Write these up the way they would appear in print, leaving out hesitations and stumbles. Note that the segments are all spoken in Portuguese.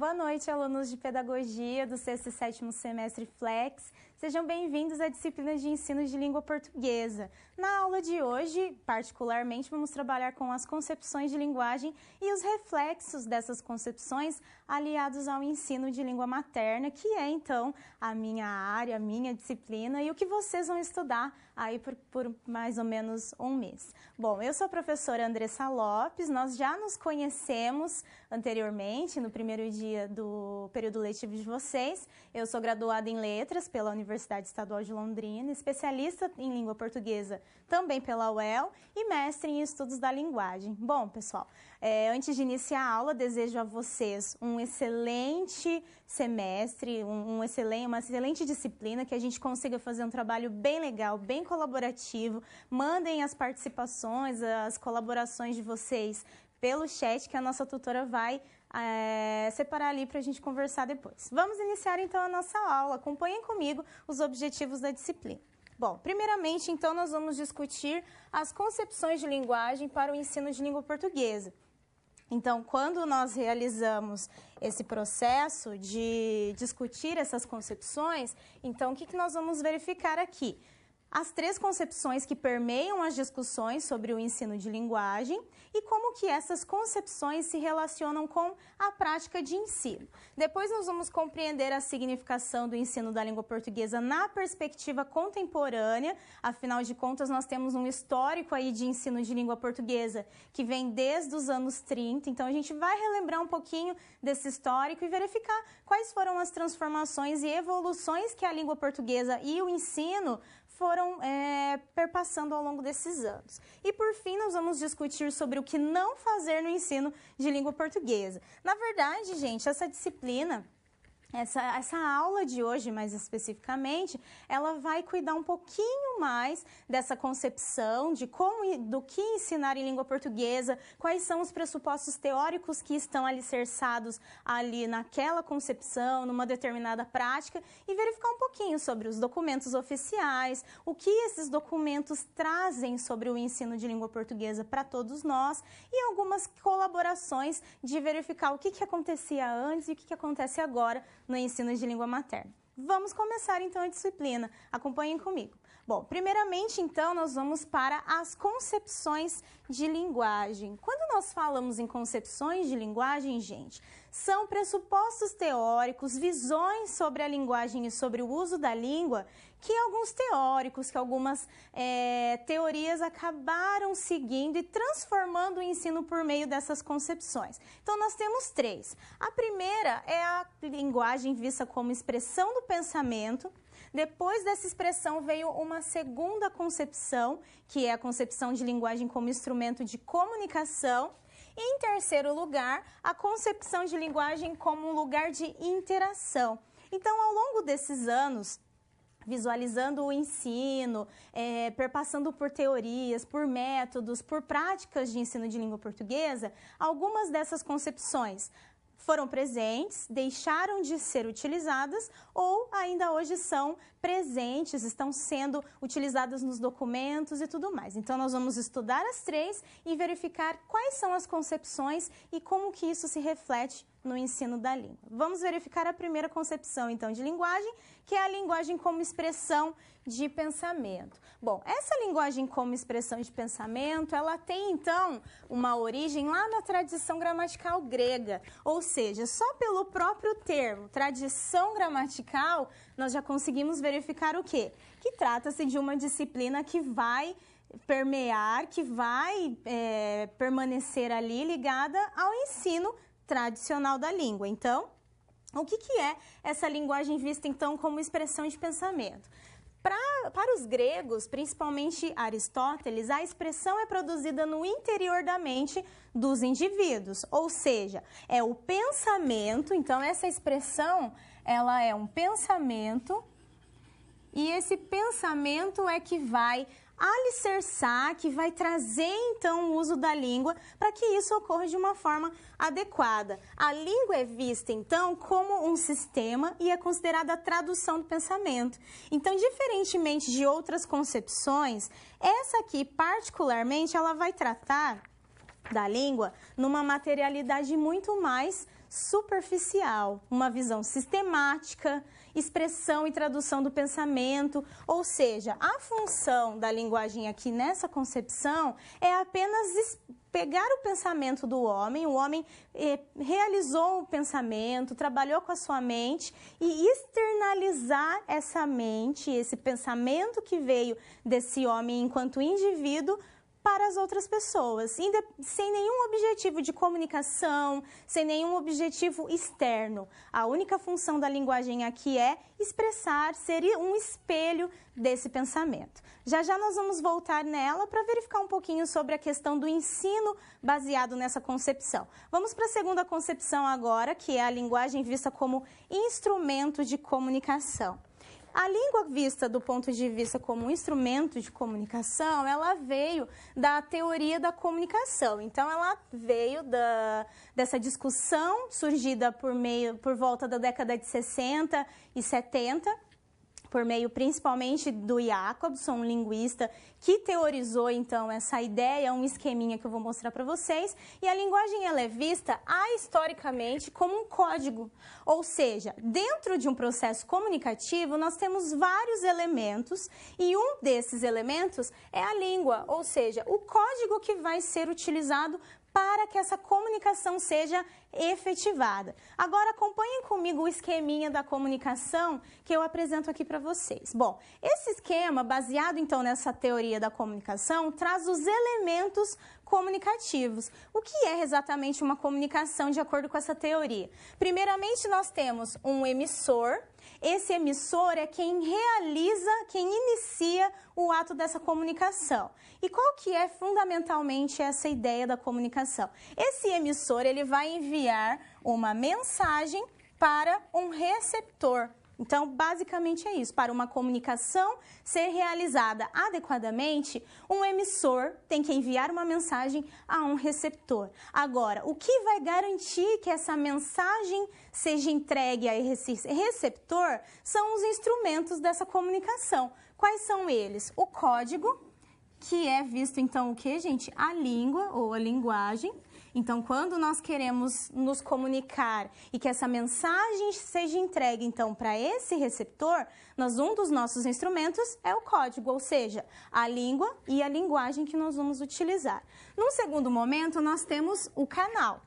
Boa noite, alunos de Pedagogia do 6º e 7º semestre Flex. Sejam bem-vindos à disciplina de ensino de língua portuguesa. Na aula de hoje, particularmente, vamos trabalhar com as concepções de linguagem e os reflexos dessas concepções aliados ao ensino de língua materna, que é, então, a minha área, a minha disciplina e o que vocês vão estudar aí por mais ou menos um mês. Bom, eu sou a professora Andressa Lopes, nós já nos conhecemos anteriormente, no primeiro dia do período letivo de vocês. Eu sou graduada em Letras pela Universidade Estadual de Londrina, especialista em língua portuguesa também pela UEL e mestre em estudos da linguagem. Bom, pessoal, antes de iniciar a aula, desejo a vocês um excelente semestre, uma excelente disciplina, que a gente consiga fazer um trabalho bem legal, bem colaborativo. Mandem as participações, as colaborações de vocês pelo chat, que a nossa tutora vai separar ali para a gente conversar depois. Vamos iniciar então a nossa aula. Acompanhem comigo os objetivos da disciplina. Bom, primeiramente, então, nós vamos discutir as concepções de linguagem para o ensino de língua portuguesa. Então, quando nós realizamos esse processo de discutir essas concepções, então, o que nós vamos verificar aqui? As 3 concepções que permeiam as discussões sobre o ensino de linguagem e como que essas concepções se relacionam com a prática de ensino. Depois nós vamos compreender a significação do ensino da língua portuguesa na perspectiva contemporânea. Afinal de contas, nós temos um histórico aí de ensino de língua portuguesa que vem desde os anos 30. Então, a gente vai relembrar um pouquinho desse histórico e verificar quais foram as transformações e evoluções que a língua portuguesa e o ensino foram perpassando ao longo desses anos. E, por fim, nós vamos discutir sobre o que não fazer no ensino de língua portuguesa. Na verdade, gente, essa disciplina, essa aula de hoje, mais especificamente, ela vai cuidar um pouquinho mais dessa concepção de do que ensinar em língua portuguesa, quais são os pressupostos teóricos que estão alicerçados ali naquela concepção, numa determinada prática, e verificar um pouquinho sobre os documentos oficiais, o que esses documentos trazem sobre o ensino de língua portuguesa para todos nós, e algumas colaborações de verificar o que acontecia antes e o que acontece agora no ensino de língua materna. Vamos começar então a disciplina. Acompanhem comigo. Bom, primeiramente então nós vamos para as concepções de linguagem. Quando nós falamos em concepções de linguagem, gente, são pressupostos teóricos, visões sobre a linguagem e sobre o uso da língua que alguns teóricos, que algumas teorias acabaram seguindo e transformando o ensino por meio dessas concepções. Então, nós temos 3. A primeira é a linguagem vista como expressão do pensamento. Depois dessa expressão veio uma segunda concepção, que é a concepção de linguagem como instrumento de comunicação. E, em terceiro lugar, a concepção de linguagem como um lugar de interação. Então, ao longo desses anos, visualizando o ensino, perpassando por teorias, por métodos, por práticas de ensino de língua portuguesa, algumas dessas concepções foram presentes, deixaram de ser utilizadas ou ainda hoje são presentes, estão sendo utilizadas nos documentos e tudo mais. Então, nós vamos estudar as 3 e verificar quais são as concepções e como que isso se reflete no ensino da língua. Vamos verificar a primeira concepção, então, de linguagem, que é a linguagem como expressão de pensamento. Bom, essa linguagem como expressão de pensamento, ela tem, então, uma origem lá na tradição gramatical grega, ou seja, só pelo próprio termo tradição gramatical, nós já conseguimos verificar o quê? Que trata-se de uma disciplina que vai permear, que vai permanecer ali ligada ao ensino tradicional da língua. Então, o que é essa linguagem vista, então, como expressão de pensamento? Para os gregos, principalmente Aristóteles, a expressão é produzida no interior da mente dos indivíduos, ou seja, é o pensamento. Então, essa expressão, ela é um pensamento, e esse pensamento é que vai alicerçar, que vai trazer então o uso da língua para que isso ocorra de uma forma adequada. A língua é vista então como um sistema e é considerada a tradução do pensamento. Então, diferentemente de outras concepções, essa aqui particularmente ela vai tratar da língua numa materialidade muito mais superficial, uma visão sistemática, expressão e tradução do pensamento, ou seja, a função da linguagem aqui nessa concepção é apenas pegar o pensamento do homem, o homem realizou o pensamento, trabalhou com a sua mente e externalizar essa mente, esse pensamento que veio desse homem enquanto indivíduo, para as outras pessoas, sem nenhum objetivo de comunicação, sem nenhum objetivo externo. A única função da linguagem aqui é expressar, ser um espelho desse pensamento. Já já nós vamos voltar nela para verificar um pouquinho sobre a questão do ensino baseado nessa concepção. Vamos para a segunda concepção agora, que é a linguagem vista como instrumento de comunicação. A língua vista do ponto de vista como um instrumento de comunicação, ela veio da teoria da comunicação. Então, ela veio dessa discussão surgida por volta da década de 60 e 70, por meio principalmente do Jacobson, um linguista que teorizou então essa ideia, um esqueminha que eu vou mostrar para vocês. E a linguagem ela é vista historicamente como um código, ou seja, dentro de um processo comunicativo nós temos vários elementos e um desses elementos é a língua, ou seja, o código que vai ser utilizado para que essa comunicação seja efetivada. Agora acompanhem comigo o esqueminha da comunicação que eu apresento aqui para vocês. Bom, esse esquema, baseado então nessa teoria da comunicação, traz os elementos comunicativos. O que é exatamente uma comunicação de acordo com essa teoria? Primeiramente, nós temos um emissor. Esse emissor é quem realiza, quem inicia o ato dessa comunicação. E qual que é fundamentalmente essa ideia da comunicação? Esse emissor, ele vai enviar uma mensagem para um receptor. Então, basicamente é isso. Para uma comunicação ser realizada adequadamente, um emissor tem que enviar uma mensagem a um receptor. Agora, o que vai garantir que essa mensagem seja entregue a esse receptor são os instrumentos dessa comunicação. Quais são eles? O código, que é visto então o que, gente? A língua ou a linguagem. Então, quando nós queremos nos comunicar e que essa mensagem seja entregue, então, para esse receptor, um dos nossos instrumentos é o código, ou seja, a língua e a linguagem que nós vamos utilizar. Num segundo momento, nós temos o canal.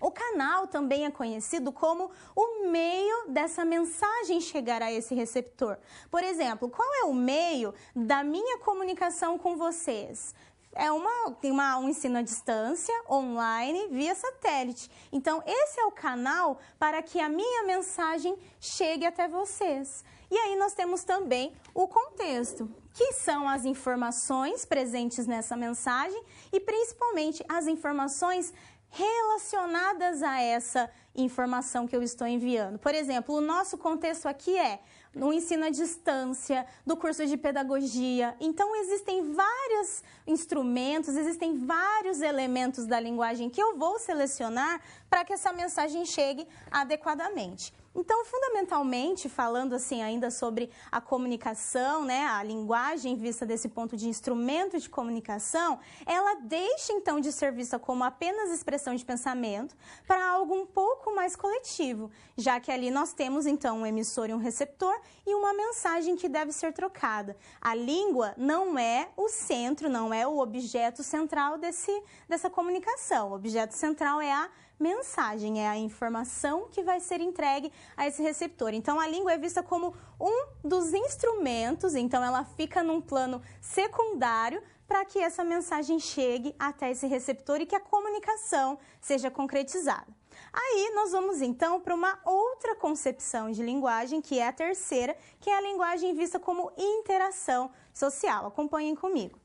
O canal também é conhecido como o meio dessa mensagem chegar a esse receptor. Por exemplo, qual é o meio da minha comunicação com vocês? É um ensino à distância, online, via satélite. Então, esse é o canal para que a minha mensagem chegue até vocês. E aí nós temos também o contexto, que são as informações presentes nessa mensagem e principalmente as informações relacionadas a essa informação que eu estou enviando. Por exemplo, o nosso contexto aqui é no ensino à distância, do curso de pedagogia. Então, existem vários instrumentos, existem vários elementos da linguagem que eu vou selecionar para que essa mensagem chegue adequadamente. Então, fundamentalmente, falando assim ainda sobre a comunicação, né, a linguagem vista desse ponto de instrumento de comunicação, ela deixa então de ser vista como apenas expressão de pensamento para algo um pouco mais coletivo, já que ali nós temos então um emissor e um receptor e uma mensagem que deve ser trocada. A língua não é o centro, não é o objeto central dessa comunicação. O objeto central é a mensagem, é a informação que vai ser entregue a esse receptor. Então, a língua é vista como um dos instrumentos, então ela fica num plano secundário para que essa mensagem chegue até esse receptor e que a comunicação seja concretizada. Aí, nós vamos então para uma outra concepção de linguagem, que é a terceira, que é a linguagem vista como interação social. Acompanhem comigo.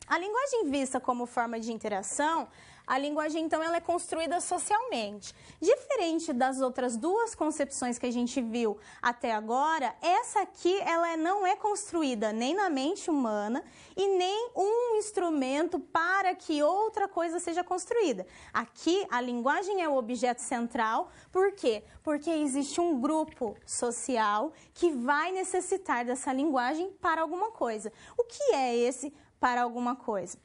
A linguagem vista como forma de interação, a linguagem, então, ela é construída socialmente. Diferente das outras duas concepções que a gente viu até agora, essa aqui, ela não é construída nem na mente humana e nem um instrumento para que outra coisa seja construída. Aqui, a linguagem é o objeto central. Por quê? Porque existe um grupo social que vai necessitar dessa linguagem para alguma coisa. O que é esse para alguma coisa?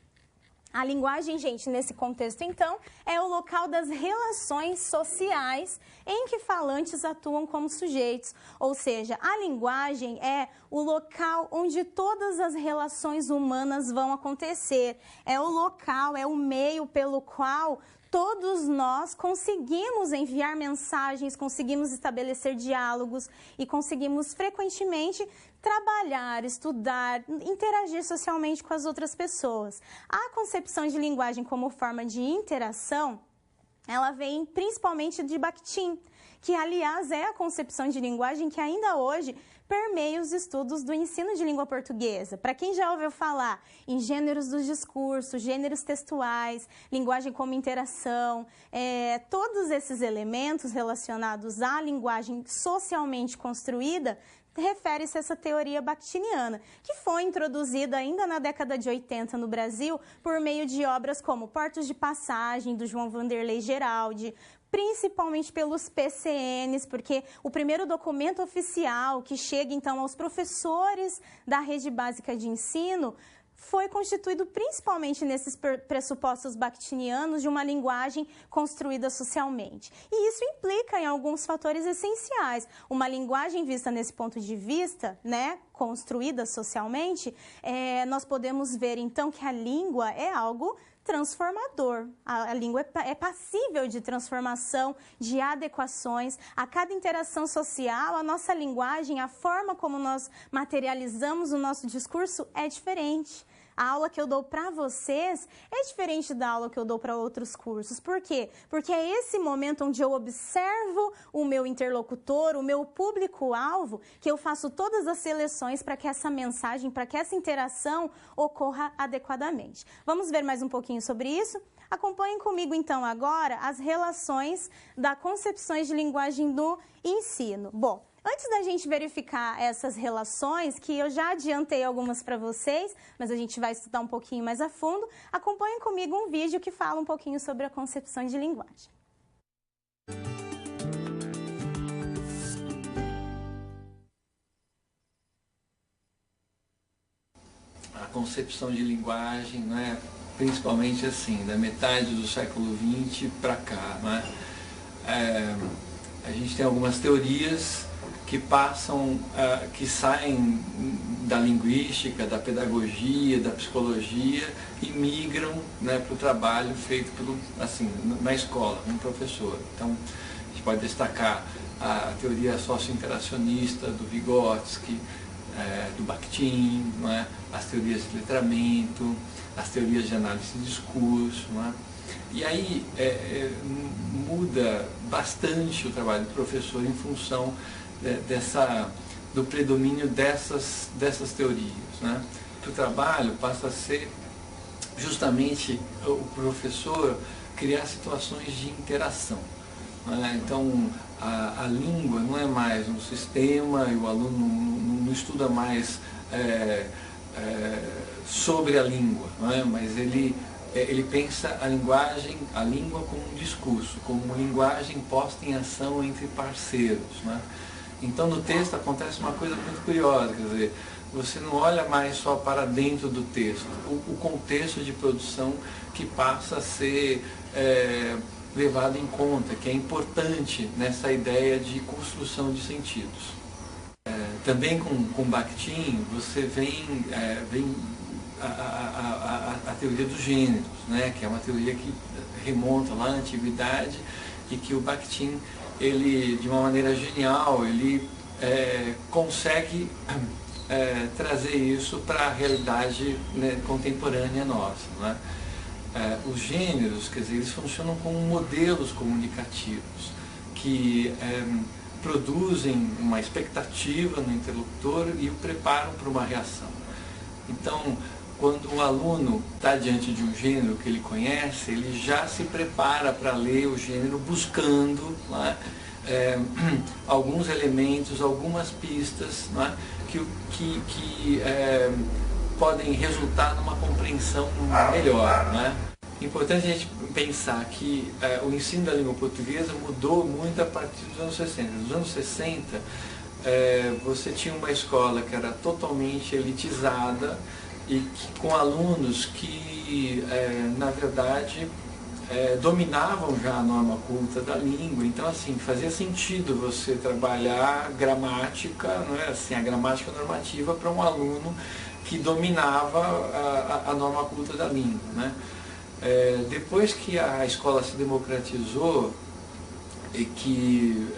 A linguagem, gente, nesse contexto, então, é o local das relações sociais em que falantes atuam como sujeitos. Ou seja, a linguagem é o local onde todas as relações humanas vão acontecer. É o local, é o meio pelo qual todos nós conseguimos enviar mensagens, conseguimos estabelecer diálogos e conseguimos frequentemente trabalhar, estudar, interagir socialmente com as outras pessoas. A concepção de linguagem como forma de interação, ela vem principalmente de Bakhtin, que, aliás, é a concepção de linguagem que ainda hoje permeia os estudos do ensino de língua portuguesa. Para quem já ouviu falar em gêneros dos discursos, gêneros textuais, linguagem como interação, todos esses elementos relacionados à linguagem socialmente construída, refere-se a essa teoria bakhtiniana, que foi introduzida ainda na década de 80 no Brasil por meio de obras como Portos de Passagem, do João Vanderlei Geraldi, principalmente pelos PCNs, porque o primeiro documento oficial que chega então aos professores da rede básica de ensino foi constituído principalmente nesses pressupostos bakhtinianos de uma linguagem construída socialmente. E isso implica em alguns fatores essenciais. Uma linguagem vista nesse ponto de vista, né, construída socialmente, nós podemos ver então que a língua é algo transformador. A língua é passível de transformação, de adequações. A cada interação social, a nossa linguagem, a forma como nós materializamos o nosso discurso é diferente. A aula que eu dou para vocês é diferente da aula que eu dou para outros cursos. Por quê? Porque é esse momento onde eu observo o meu interlocutor, o meu público-alvo, que eu faço todas as seleções para que essa mensagem, para que essa interação ocorra adequadamente. Vamos ver mais um pouquinho sobre isso? Acompanhem comigo, então, agora as relações das concepções de linguagem no ensino. Bom, antes da gente verificar essas relações, que eu já adiantei algumas para vocês, mas a gente vai estudar um pouquinho mais a fundo, acompanhem comigo um vídeo que fala um pouquinho sobre a concepção de linguagem. A concepção de linguagem, né, principalmente assim, da metade do século XX para cá, né? A gente tem algumas teorias que passam, que saem da linguística, da pedagogia, da psicologia e migram, né, para o trabalho feito na escola, com um professor. Então, a gente pode destacar a teoria socio-interacionista do Vygotsky, do Bakhtin, né, as teorias de letramento, as teorias de análise de discurso, né? E aí muda bastante o trabalho do professor em função do predomínio dessas teorias, né? O trabalho passa a ser justamente o professor criar situações de interação, né? Então a língua não é mais um sistema e o aluno não estuda mais sobre a língua, né? Mas ele pensa a língua como um discurso, como uma linguagem posta em ação entre parceiros, né? Então no texto acontece uma coisa muito curiosa, quer dizer, você não olha mais só para dentro do texto, o contexto de produção que passa a ser levado em conta, que é importante nessa ideia de construção de sentidos. Também com Bakhtin você vem a teoria dos gêneros, né, que é uma teoria que remonta lá à antiguidade e que o Bakhtin, ele, de uma maneira genial, ele consegue trazer isso para a realidade, né, contemporânea nossa, né? Os gêneros, quer dizer, eles funcionam como modelos comunicativos que produzem uma expectativa no interlocutor e o preparam para uma reação. Então, quando o aluno está diante de um gênero que ele conhece, ele já se prepara para ler o gênero buscando, né, alguns elementos, algumas pistas, né, que podem resultar numa compreensão melhor, né? É importante a gente pensar que o ensino da língua portuguesa mudou muito a partir dos anos 60. Nos anos 60, você tinha uma escola que era totalmente elitizada e com alunos que, na verdade, dominavam já a norma culta da língua. Então, assim, fazia sentido você trabalhar gramática, não é? Assim, a gramática normativa para um aluno que dominava a norma culta da língua, né? Depois que a escola se democratizou e que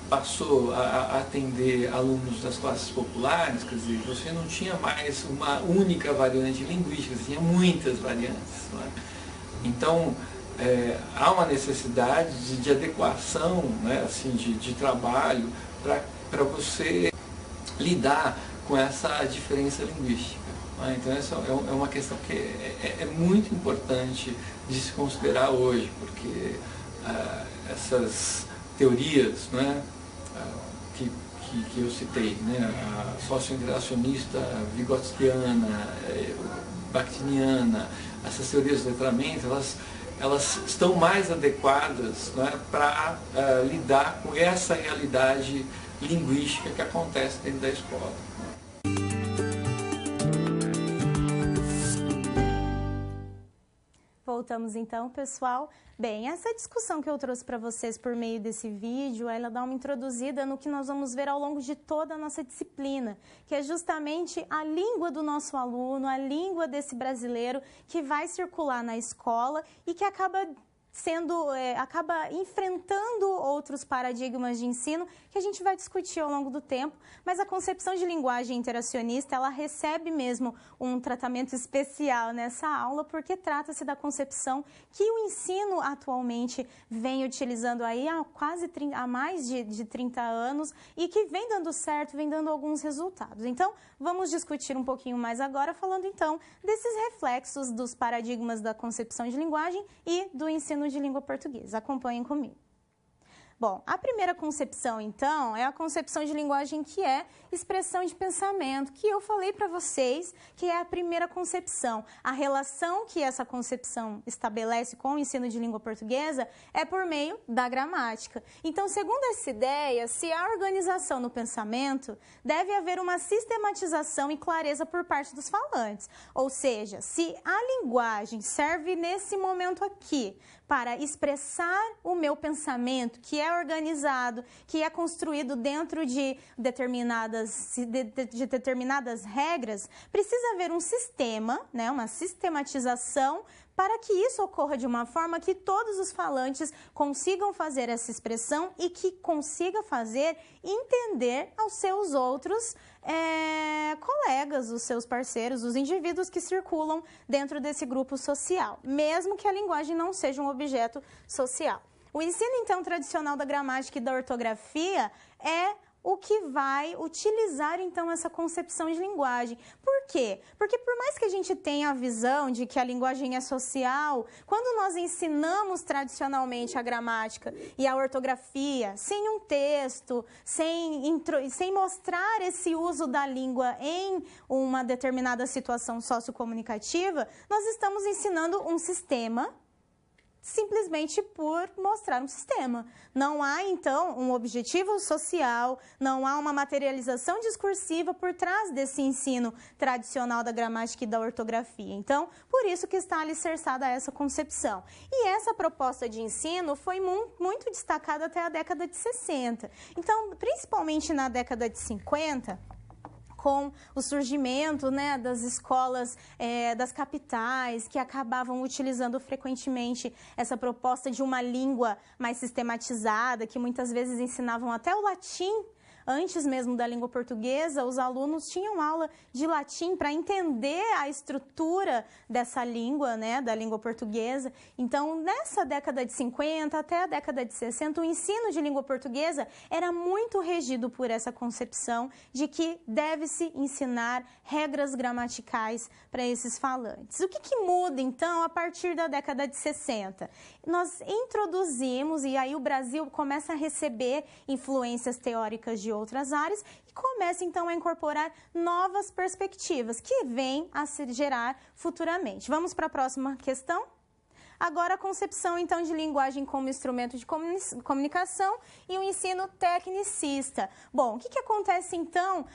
passou a atender alunos das classes populares, quer dizer, você não tinha mais uma única variante linguística, você tinha muitas variantes, não é? Então, há uma necessidade de adequação, né, assim, de trabalho para você lidar com essa diferença linguística. Né? Então, essa é uma questão que é muito importante de se considerar hoje, porque essas teorias, né, que eu citei, né, a socio-interacionista vigotskiana, bakhtiniana, essas teorias do letramento, elas estão mais adequadas, né, para lidar com essa realidade linguística que acontece dentro da escola. Voltamos então, pessoal. Bem, essa discussão que eu trouxe para vocês por meio desse vídeo, ela dá uma introduzida no que nós vamos ver ao longo de toda a nossa disciplina, que é justamente a língua do nosso aluno, a língua desse brasileiro que vai circular na escola e que acaba enfrentando outros paradigmas de ensino que a gente vai discutir ao longo do tempo, mas a concepção de linguagem interacionista, ela recebe mesmo um tratamento especial nessa aula, porque trata-se da concepção que o ensino atualmente vem utilizando aí há mais de 30 anos e que vem dando certo, vem dando alguns resultados. Então, vamos discutir um pouquinho mais agora, falando então desses reflexos dos paradigmas da concepção de linguagem e do ensino de língua portuguesa. Acompanhem comigo. Bom, a primeira concepção, então, é a concepção de linguagem que é expressão de pensamento, que eu falei para vocês que é a primeira concepção. A relação que essa concepção estabelece com o ensino de língua portuguesa é por meio da gramática. Então, segundo essa ideia, se há organização no pensamento, deve haver uma sistematização e clareza por parte dos falantes. Ou seja, se a linguagem serve nesse momento aqui para expressar o meu pensamento, que é organizado, que é construído dentro de determinadas regras, precisa haver um sistema, né, uma sistematização para que isso ocorra de uma forma que todos os falantes consigam fazer essa expressão e que consiga fazer entender aos seus outros colegas, os seus parceiros, os indivíduos que circulam dentro desse grupo social, mesmo que a linguagem não seja um objeto social. O ensino, então, tradicional da gramática e da ortografia é o que vai utilizar, então, essa concepção de linguagem. Por quê? Porque por mais que a gente tenha a visão de que a linguagem é social, quando nós ensinamos tradicionalmente a gramática e a ortografia, sem um texto, sem mostrar esse uso da língua em uma determinada situação sociocomunicativa, nós estamos ensinando um sistema, simplesmente por mostrar um sistema. Não há, então, um objetivo social, não há uma materialização discursiva por trás desse ensino tradicional da gramática e da ortografia. Então, por isso que está alicerçada essa concepção. E essa proposta de ensino foi muito destacada até a década de 60. Então, principalmente na década de 50, com o surgimento, né, das escolas das capitais, que acabavam utilizando frequentemente essa proposta de uma língua mais sistematizada, que muitas vezes ensinavam até o latim. Antes mesmo da língua portuguesa, os alunos tinham aula de latim para entender a estrutura dessa língua, né, da língua portuguesa. Então, nessa década de 50 até a década de 60, o ensino de língua portuguesa era muito regido por essa concepção de que deve-se ensinar regras gramaticais para esses falantes. O que muda, então, a partir da década de 60? Nós introduzimos, e aí o Brasil começa a receber influências teóricas de outras áreas e começa então a incorporar novas perspectivas que vêm a se gerar futuramente. Vamos para a próxima questão? Agora a concepção então de linguagem como instrumento de comunicação e o ensino tecnicista. Bom, o que acontece então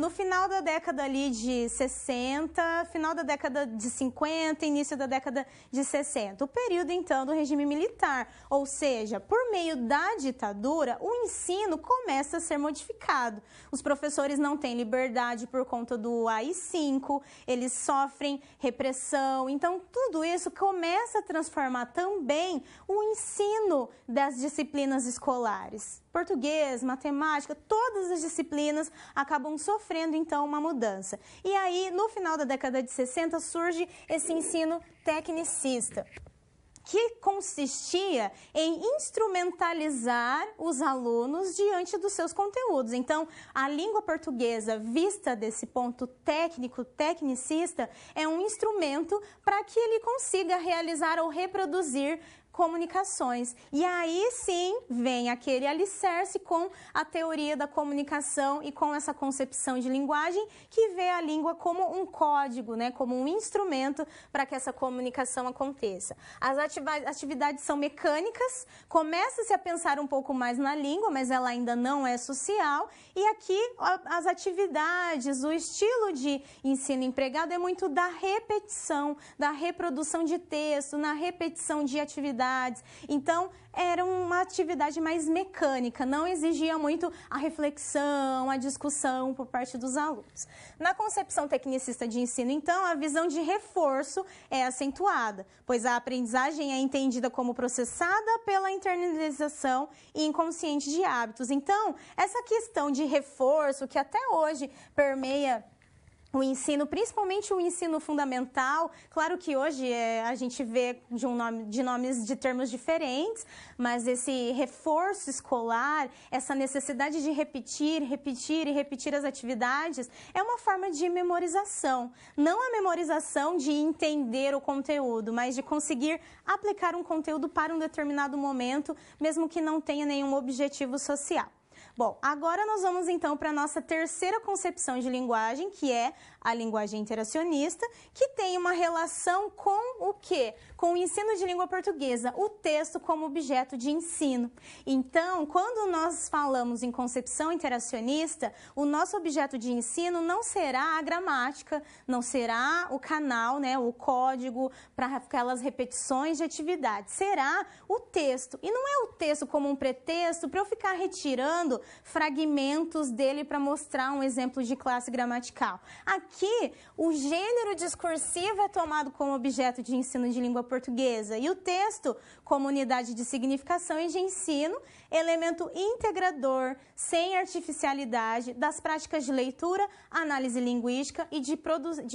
no final da década ali de 60, final da década de 50, início da década de 60? O período então do regime militar, ou seja, por meio da ditadura, o ensino começa a ser modificado. Os professores não têm liberdade por conta do AI-5, eles sofrem repressão, então tudo isso começa a transformar também o ensino das disciplinas escolares. Português, matemática, todas as disciplinas acabam sofrendo então uma mudança. E aí, no final da década de 60, surge esse ensino tecnicista, que consistia em instrumentalizar os alunos diante dos seus conteúdos. Então, a língua portuguesa, vista desse ponto técnico, tecnicista, é um instrumento para que ele consiga realizar ou reproduzir comunicações. E aí sim vem aquele alicerce com a teoria da comunicação e com essa concepção de linguagem que vê a língua como um código, né, como um instrumento para que essa comunicação aconteça. As atividades são mecânicas, começa-se a pensar um pouco mais na língua, mas ela ainda não é social, e aqui as atividades, o estilo de ensino empregado é muito da repetição, da reprodução de texto, na repetição de atividades. Então, era uma atividade mais mecânica, não exigia muito a reflexão, a discussão por parte dos alunos. Na concepção tecnicista de ensino, então, a visão de reforço é acentuada, pois a aprendizagem é entendida como processada pela internalização inconsciente de hábitos. Então, essa questão de reforço, que até hoje permeia o ensino, principalmente o ensino fundamental, claro que hoje a gente vê de nomes de termos diferentes, mas esse reforço escolar, essa necessidade de repetir e repetir as atividades, é uma forma de memorização. Não a memorização de entender o conteúdo, mas de conseguir aplicar um conteúdo para um determinado momento, mesmo que não tenha nenhum objetivo social. Bom, agora nós vamos então para a nossa terceira concepção de linguagem, que é a linguagem interacionista, que tem uma relação com o quê? Com o ensino de língua portuguesa, o texto como objeto de ensino. Então, quando nós falamos em concepção interacionista, o nosso objeto de ensino não será a gramática, não será o canal, né, o código para aquelas repetições de atividade, será o texto. E não é o texto como um pretexto para eu ficar retirando fragmentos dele para mostrar um exemplo de classe gramatical. Aqui, o gênero discursivo é tomado como objeto de ensino de língua portuguesa e o texto como unidade de significação e de ensino, elemento integrador, sem artificialidade, das práticas de leitura, análise linguística e de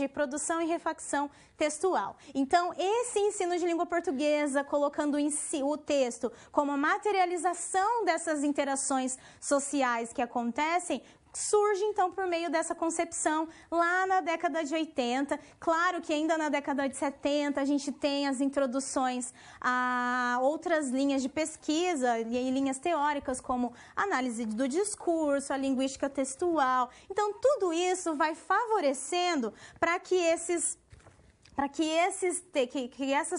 produção e refacção textual. Então, esse ensino de língua portuguesa, colocando o texto como a materialização dessas interações sociais que acontecem, surge então por meio dessa concepção lá na década de 80. Claro que ainda na década de 70 a gente tem as introduções a outras linhas de pesquisa e linhas teóricas como análise do discurso, a linguística textual. Então tudo isso vai favorecendo para que essas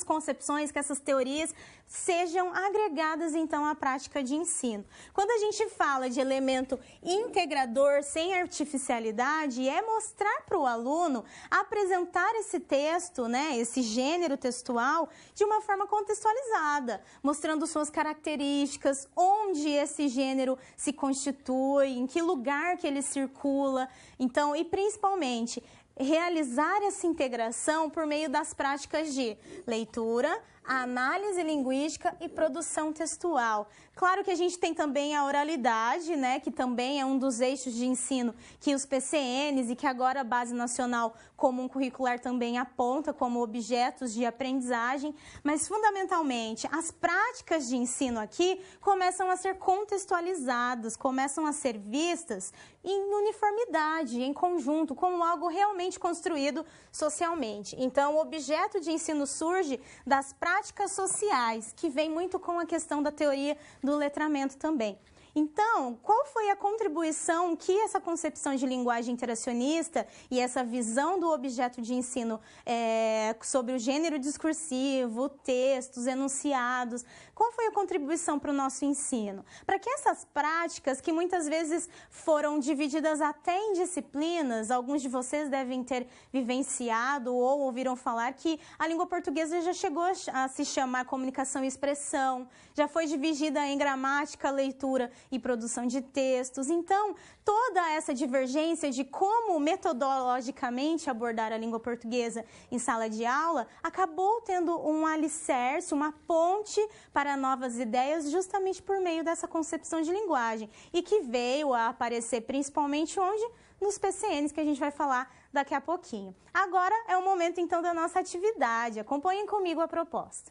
concepções, que essas teorias sejam agregadas então à prática de ensino. Quando a gente fala de elemento integrador sem artificialidade, é mostrar para o aluno apresentar esse texto, né, esse gênero textual de uma forma contextualizada, mostrando suas características, onde esse gênero se constitui, em que lugar que ele circula, então, e principalmente realizar essa integração por meio das práticas de leitura, análise linguística e produção textual. Claro que a gente tem também a oralidade, né, que também é um dos eixos de ensino que os PCNs e que agora a Base Nacional Comum Curricular também aponta como objetos de aprendizagem, mas fundamentalmente as práticas de ensino aqui começam a ser contextualizadas, começam a ser vistas em uniformidade, em conjunto, como algo realmente construído socialmente. Então, o objeto de ensino surge das práticas sociais, que vem muito com a questão da teoria do letramento também. Então, qual foi a contribuição que essa concepção de linguagem interacionista e essa visão do objeto de ensino sobre o gênero discursivo, textos, enunciados, qual foi a contribuição para o nosso ensino? Para que essas práticas, que muitas vezes foram divididas até em disciplinas, alguns de vocês devem ter vivenciado ou ouviram falar que a língua portuguesa já chegou a se chamar comunicação e expressão, já foi dividida em gramática, leitura e produção de textos. Então, toda essa divergência de como metodologicamente abordar a língua portuguesa em sala de aula acabou tendo um alicerce, uma ponte para novas ideias justamente por meio dessa concepção de linguagem e que veio a aparecer principalmente onde? Nos PCNs, que a gente vai falar daqui a pouquinho. Agora é o momento então da nossa atividade. Acompanhem comigo a proposta.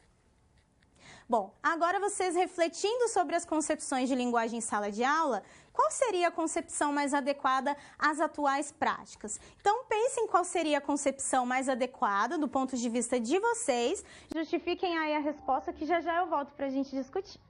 Bom, agora vocês refletindo sobre as concepções de linguagem em sala de aula, qual seria a concepção mais adequada às atuais práticas? Então, pensem qual seria a concepção mais adequada do ponto de vista de vocês. Justifiquem aí a resposta que já eu volto para a gente discutir.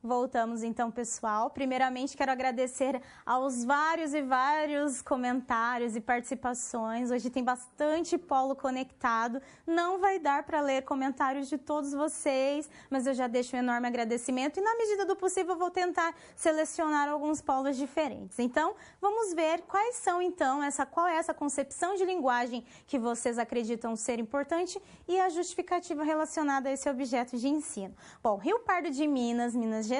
Voltamos então, pessoal. Primeiramente, quero agradecer aos vários comentários e participações. Hoje tem bastante polo conectado. Não vai dar para ler comentários de todos vocês, mas eu já deixo um enorme agradecimento e, na medida do possível, eu vou tentar selecionar alguns polos diferentes. Então, vamos ver quais são, então, qual é essa concepção de linguagem que vocês acreditam ser importante e a justificativa relacionada a esse objeto de ensino. Bom, Rio Pardo de Minas Gerais,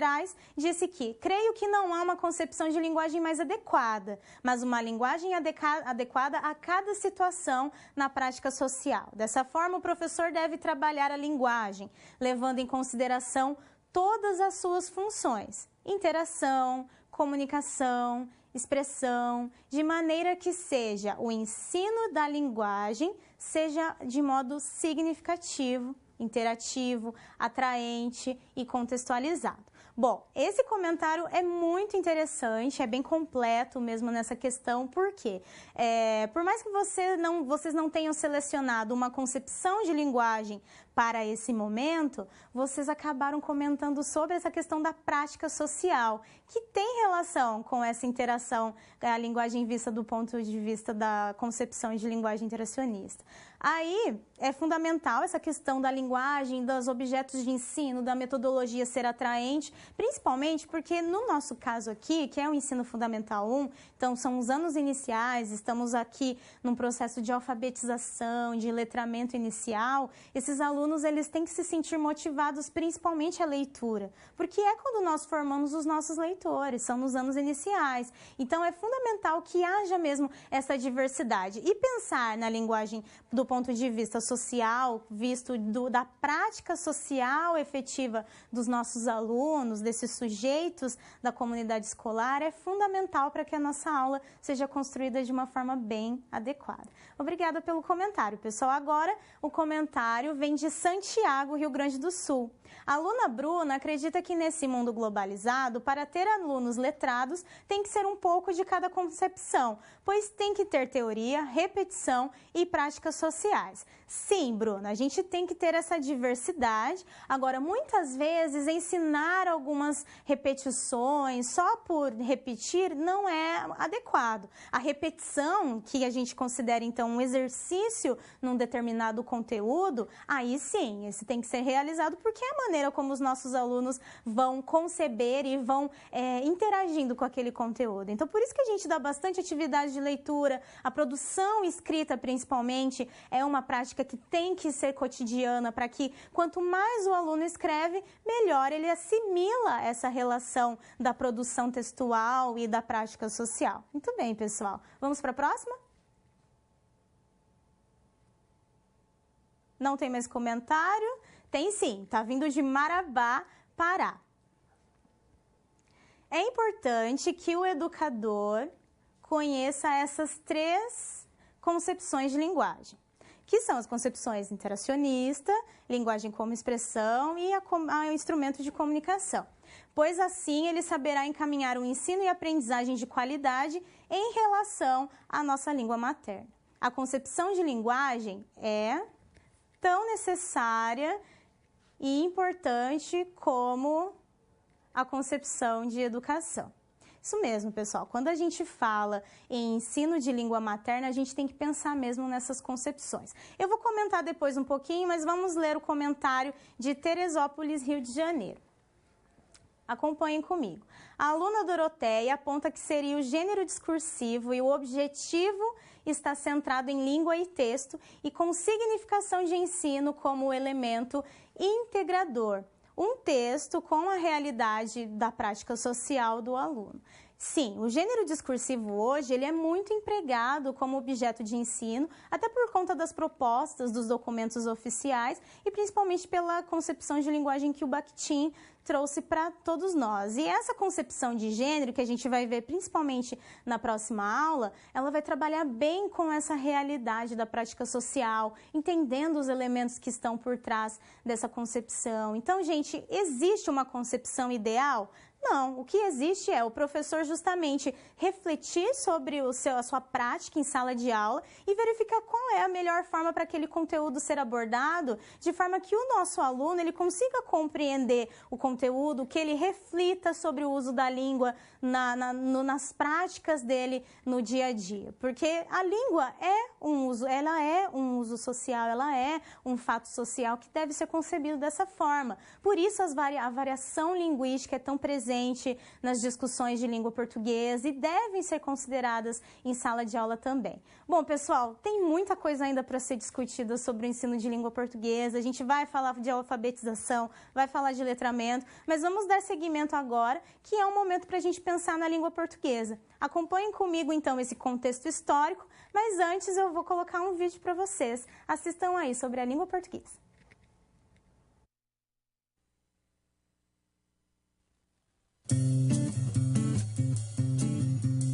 disse que creio que não há uma concepção de linguagem mais adequada, mas uma linguagem adequada a cada situação na prática social. Dessa forma, o professor deve trabalhar a linguagem, levando em consideração todas as suas funções: interação, comunicação, expressão, de maneira que seja o ensino da linguagem seja de modo significativo, interativo, atraente e contextualizado. Bom, esse comentário é muito interessante, é bem completo mesmo nessa questão, porque por mais que vocês não tenham selecionado uma concepção de linguagem para esse momento, vocês acabaram comentando sobre essa questão da prática social, que tem relação com essa interação, a linguagem vista do ponto de vista da concepção de linguagem interacionista. Aí é fundamental essa questão da linguagem, dos objetos de ensino, da metodologia ser atraente, principalmente porque no nosso caso aqui, que é o ensino fundamental 1, então são os anos iniciais, estamos aqui num processo de alfabetização, de letramento inicial, esses alunos eles têm que se sentir motivados principalmente à leitura, porque é quando nós formamos os nossos leitores, são nos anos iniciais. Então é fundamental que haja mesmo essa diversidade e pensar na linguagem do ponto de vista social, visto da prática social efetiva dos nossos alunos, desses sujeitos da comunidade escolar, é fundamental para que a nossa aula seja construída de uma forma bem adequada. Obrigada pelo comentário, pessoal. Agora o comentário vem de Santiago, Rio Grande do Sul. A aluna Bruna acredita que nesse mundo globalizado, para ter alunos letrados, tem que ser um pouco de cada concepção, pois tem que ter teoria, repetição e práticas sociais. Sim, Bruna, a gente tem que ter essa diversidade. Agora, muitas vezes, ensinar algumas repetições só por repetir não é adequado. A repetição, que a gente considera, então, um exercício num determinado conteúdo, aí sim, esse tem que ser realizado porque é a maneira como os nossos alunos vão conceber e vão interagindo com aquele conteúdo. Então, por isso que a gente dá bastante atividade de leitura, a produção escrita, principalmente, é uma prática que tem que ser cotidiana para que, quanto mais o aluno escreve, melhor ele assimila essa relação da produção textual e da prática social. Muito bem, pessoal. Vamos para a próxima? Não tem mais comentário? Tem sim, está vindo de Marabá, Pará. É importante que o educador conheça essas 3 concepções de linguagem, que são as concepções interacionista, linguagem como expressão e a instrumento de comunicação, pois assim ele saberá encaminhar o ensino e aprendizagem de qualidade em relação à nossa língua materna. A concepção de linguagem é tão necessária e importante como a concepção de educação. Isso mesmo, pessoal. Quando a gente fala em ensino de língua materna, a gente tem que pensar mesmo nessas concepções. Eu vou comentar depois um pouquinho, mas vamos ler o comentário de Teresópolis, Rio de Janeiro. Acompanhem comigo. A aluna Doroteia aponta que seria o gênero discursivo e o objetivo está centrado em língua e texto e com significação de ensino como elemento integrador. Um texto com a realidade da prática social do aluno. Sim, o gênero discursivo hoje ele é muito empregado como objeto de ensino, até por conta das propostas dos documentos oficiais e principalmente pela concepção de linguagem que o Bakhtin trouxe para todos nós. E essa concepção de gênero, que a gente vai ver principalmente na próxima aula, ela vai trabalhar bem com essa realidade da prática social, entendendo os elementos que estão por trás dessa concepção. Então, gente, existe uma concepção ideal? Não, o que existe é o professor justamente refletir sobre a sua prática em sala de aula e verificar qual é a melhor forma para aquele conteúdo ser abordado, de forma que o nosso aluno ele consiga compreender o conteúdo, que ele reflita sobre o uso da língua nas práticas dele no dia a dia. Porque a língua ela é um uso social, ela é um fato social que deve ser concebido dessa forma. Por isso a variação linguística é tão presente nas discussões de língua portuguesa e devem ser consideradas em sala de aula também. Bom, pessoal, tem muita coisa ainda para ser discutida sobre o ensino de língua portuguesa. A gente vai falar de alfabetização, vai falar de letramento, mas vamos dar seguimento agora, que é um momento para a gente pensar na língua portuguesa. Acompanhem comigo, então, esse contexto histórico, mas antes eu vou colocar um vídeo para vocês. Assistam aí sobre a língua portuguesa.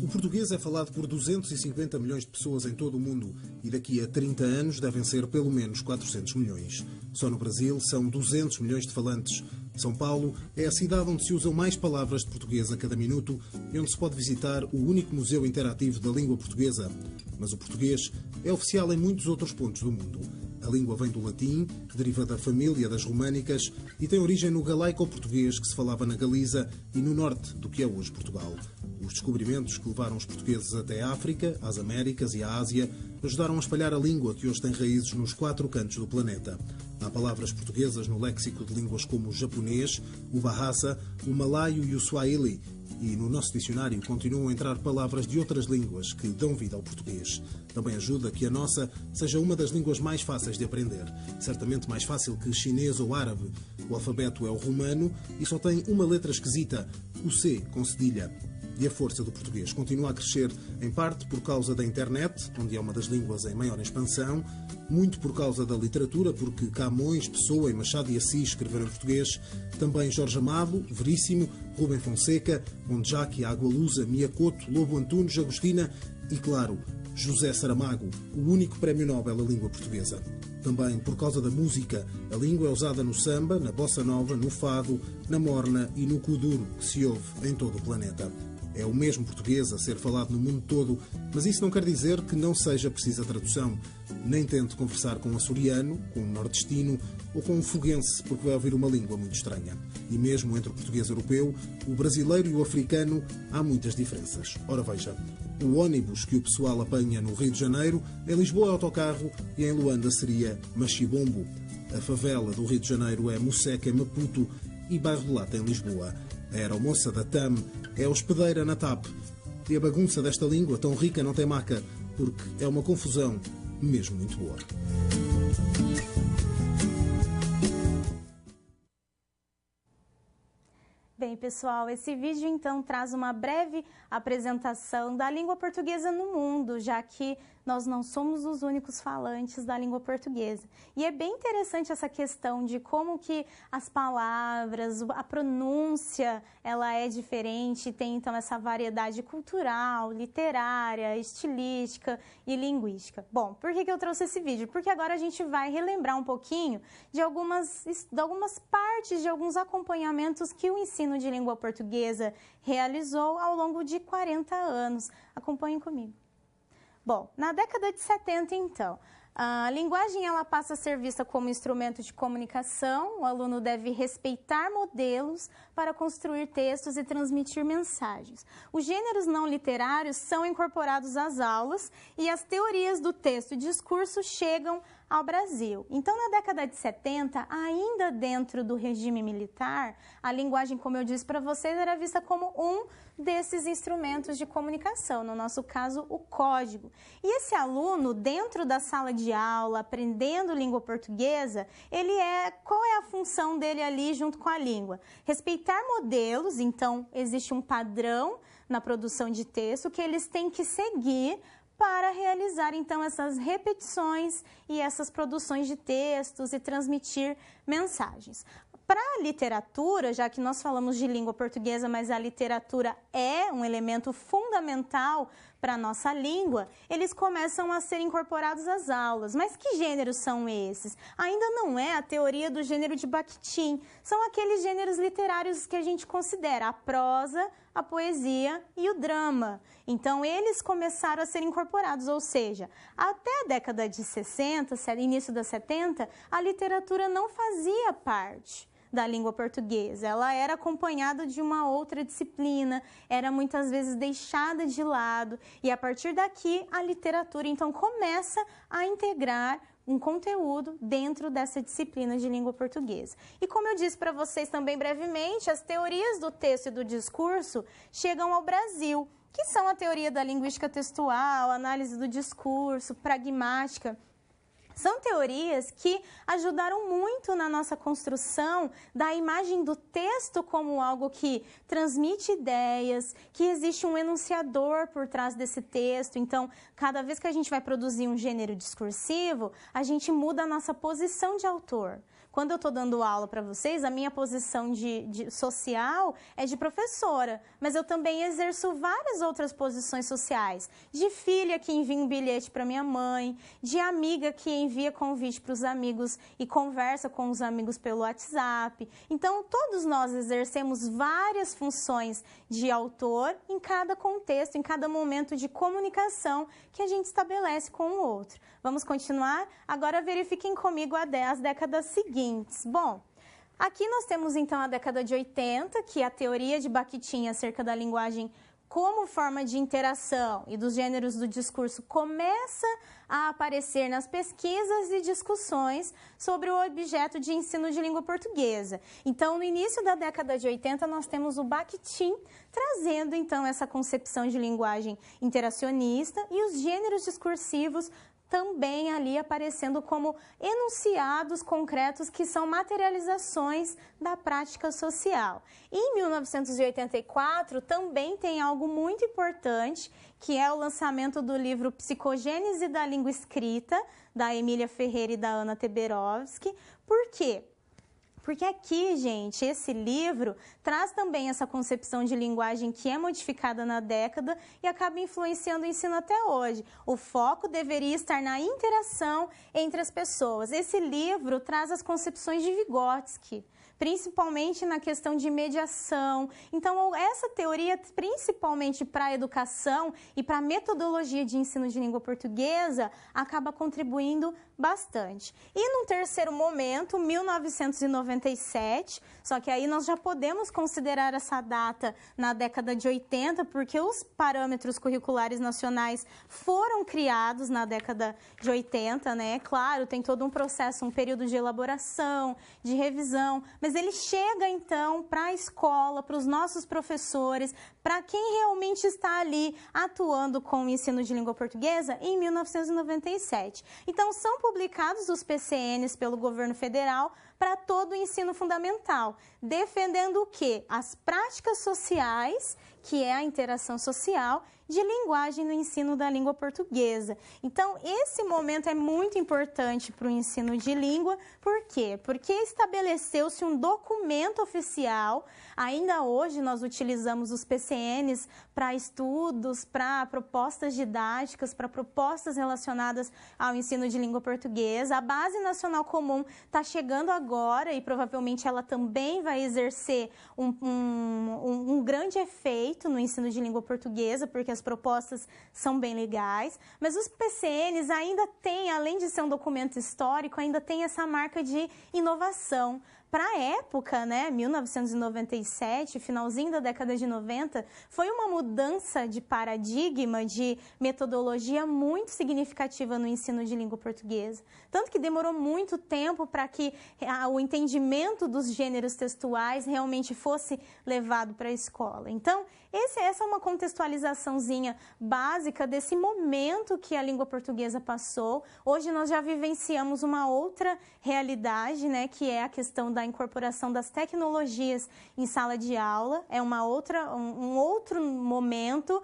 O português é falado por 250 milhões de pessoas em todo o mundo e daqui a 30 anos devem ser pelo menos 400 milhões. Só no Brasil são 200 milhões de falantes. São Paulo é a cidade onde se usam mais palavras de português a cada minuto e onde se pode visitar o único museu interativo da língua portuguesa. Mas o português é oficial em muitos outros pontos do mundo. A língua vem do latim, que deriva da família das românicas, e tem origem no galaico-português que se falava na Galiza e no norte do que é hoje Portugal. Os descobrimentos que levaram os portugueses até a África, às Américas e à Ásia ajudaram a espalhar a língua que hoje tem raízes nos 4 cantos do planeta. Há palavras portuguesas no léxico de línguas como o japonês, o bahasa, o malaio e o swahili. E no nosso dicionário continuam a entrar palavras de outras línguas que dão vida ao português. Também ajuda que a nossa seja uma das línguas mais fáceis de aprender. Certamente mais fácil que chinês ou árabe. O alfabeto é o romano e só tem uma letra esquisita, o C com cedilha. E a força do português continua a crescer, em parte por causa da internet, onde é uma das línguas em maior expansão, muito por causa da literatura, porque Camões, Pessoa e Machado de Assis escreveram em português, também Jorge Amado, Veríssimo, Rubem Fonseca, Mondjaki, Agualusa, Miyakoto, Lobo Antunes, Agostina e, claro, José Saramago, o único prémio Nobel à língua portuguesa. Também por causa da música, a língua é usada no samba, na bossa nova, no fado, na morna e no kuduro, que se ouve em todo o planeta. É o mesmo português a ser falado no mundo todo, mas isso não quer dizer que não seja precisa tradução. Nem tente conversar com um açoriano, com um nordestino ou com um foguense, porque vai ouvir uma língua muito estranha. E mesmo entre o português europeu, o brasileiro e o africano, há muitas diferenças. Ora veja, o ônibus que o pessoal apanha no Rio de Janeiro, em Lisboa é autocarro e em Luanda seria machibombo. A favela do Rio de Janeiro é Moceca, em Maputo, e Bairro do Lata, em Lisboa. A aeromoça da TAM é hospedeira na TAP. E a bagunça desta língua, tão rica, não tem maca, porque é uma confusão mesmo muito boa. Bem, pessoal, esse vídeo então traz uma breve apresentação da língua portuguesa no mundo, já que nós não somos os únicos falantes da língua portuguesa. E é bem interessante essa questão de como que as palavras, a pronúncia, ela é diferente, tem então essa variedade cultural, literária, estilística e linguística. Bom, por que eu trouxe esse vídeo? Porque agora a gente vai relembrar um pouquinho de algumas partes, de alguns acompanhamentos que o ensino de língua portuguesa realizou ao longo de 40 anos. Acompanhem comigo. Bom, na década de 70, então, a linguagem ela passa a ser vista como instrumento de comunicação. O aluno deve respeitar modelos para construir textos e transmitir mensagens. Os gêneros não literários são incorporados às aulas e as teorias do texto e discurso chegam ao Brasil. Então, na década de 70, ainda dentro do regime militar, a linguagem, como eu disse para vocês, era vista como um desses instrumentos de comunicação, no nosso caso, o código. E esse aluno, dentro da sala de aula, aprendendo língua portuguesa, qual é a função dele ali junto com a língua? Respeitar modelos, então existe um padrão na produção de texto que eles têm que seguir para realizar, então, essas repetições e essas produções de textos e transmitir mensagens. Para a literatura, já que nós falamos de língua portuguesa, mas a literatura é um elemento fundamental para a nossa língua, eles começam a ser incorporados às aulas. Mas que gêneros são esses? Ainda não é a teoria do gênero de Bakhtin. São aqueles gêneros literários que a gente considera a prosa, a poesia e o drama. Então, eles começaram a ser incorporados, ou seja, até a década de 60, início da 70, a literatura não fazia parte da língua portuguesa. Ela era acompanhada de uma outra disciplina, era muitas vezes deixada de lado, e a partir daqui a literatura então começa a integrar um conteúdo dentro dessa disciplina de língua portuguesa. E como eu disse para vocês também brevemente, as teorias do texto e do discurso chegam ao Brasil, que são a teoria da linguística textual, análise do discurso, pragmática. São teorias que ajudaram muito na nossa construção da imagem do texto como algo que transmite ideias, que existe um enunciador por trás desse texto. Então, cada vez que a gente vai produzir um gênero discursivo, a gente muda a nossa posição de autor. Quando eu estou dando aula para vocês, a minha posição social é de professora, mas eu também exerço várias outras posições sociais, de filha que envia um bilhete para minha mãe, de amiga que envia convite para os amigos e conversa com os amigos pelo WhatsApp. Então, todos nós exercemos várias funções de autor em cada contexto, em cada momento de comunicação que a gente estabelece com o outro. Vamos continuar? Agora verifiquem comigo as décadas seguintes. Bom, aqui nós temos então a década de 80, que é a teoria de Bakhtin acerca da linguagem como forma de interação e dos gêneros do discurso começa a aparecer nas pesquisas e discussões sobre o objeto de ensino de língua portuguesa. Então, no início da década de 80, nós temos o Bakhtin trazendo então essa concepção de linguagem interacionista e os gêneros discursivos também ali aparecendo como enunciados concretos que são materializações da prática social. Em 1984 também tem algo muito importante, que é o lançamento do livro Psicogênese da Língua Escrita, da Emília Ferreira e da Ana Teberovski. Por quê? Porque aqui, gente, esse livro traz também essa concepção de linguagem que é modificada na década e acaba influenciando o ensino até hoje. O foco deveria estar na interação entre as pessoas. Esse livro traz as concepções de Vygotsky, principalmente na questão de mediação. Então, essa teoria, principalmente para a educação e para a metodologia de ensino de língua portuguesa, acaba contribuindo bastante. E num terceiro momento, 1997, só que aí nós já podemos considerar essa data na década de 80, porque os parâmetros curriculares nacionais foram criados na década de 80, né? Claro, tem todo um processo, um período de elaboração, de revisão, mas ele chega então para a escola, para os nossos professores, para quem realmente está ali atuando com o ensino de língua portuguesa em 1997. Então, são publicados os PCNs pelo governo federal para todo o ensino fundamental, defendendo o quê? As práticas sociais, que é a interação social, de linguagem no ensino da língua portuguesa. Então, esse momento é muito importante para o ensino de língua. Por quê? Porque estabeleceu-se um documento oficial. Ainda hoje nós utilizamos os PCNs para estudos, para propostas didáticas, para propostas relacionadas ao ensino de língua portuguesa. A Base Nacional Comum está chegando agora e provavelmente ela também vai exercer um grande efeito no ensino de língua portuguesa, porque as propostas são bem legais, mas os PCNs ainda têm, além de ser um documento histórico, ainda tem essa marca de inovação. Para a época, né, 1997, finalzinho da década de 90, foi uma mudança de paradigma, de metodologia muito significativa no ensino de língua portuguesa. Tanto que demorou muito tempo para que o entendimento dos gêneros textuais realmente fosse levado para a escola. Então, essa é uma contextualizaçãozinha básica desse momento que a língua portuguesa passou. Hoje nós já vivenciamos uma outra realidade, né, que é a questão da da incorporação das tecnologias em sala de aula, é um outro momento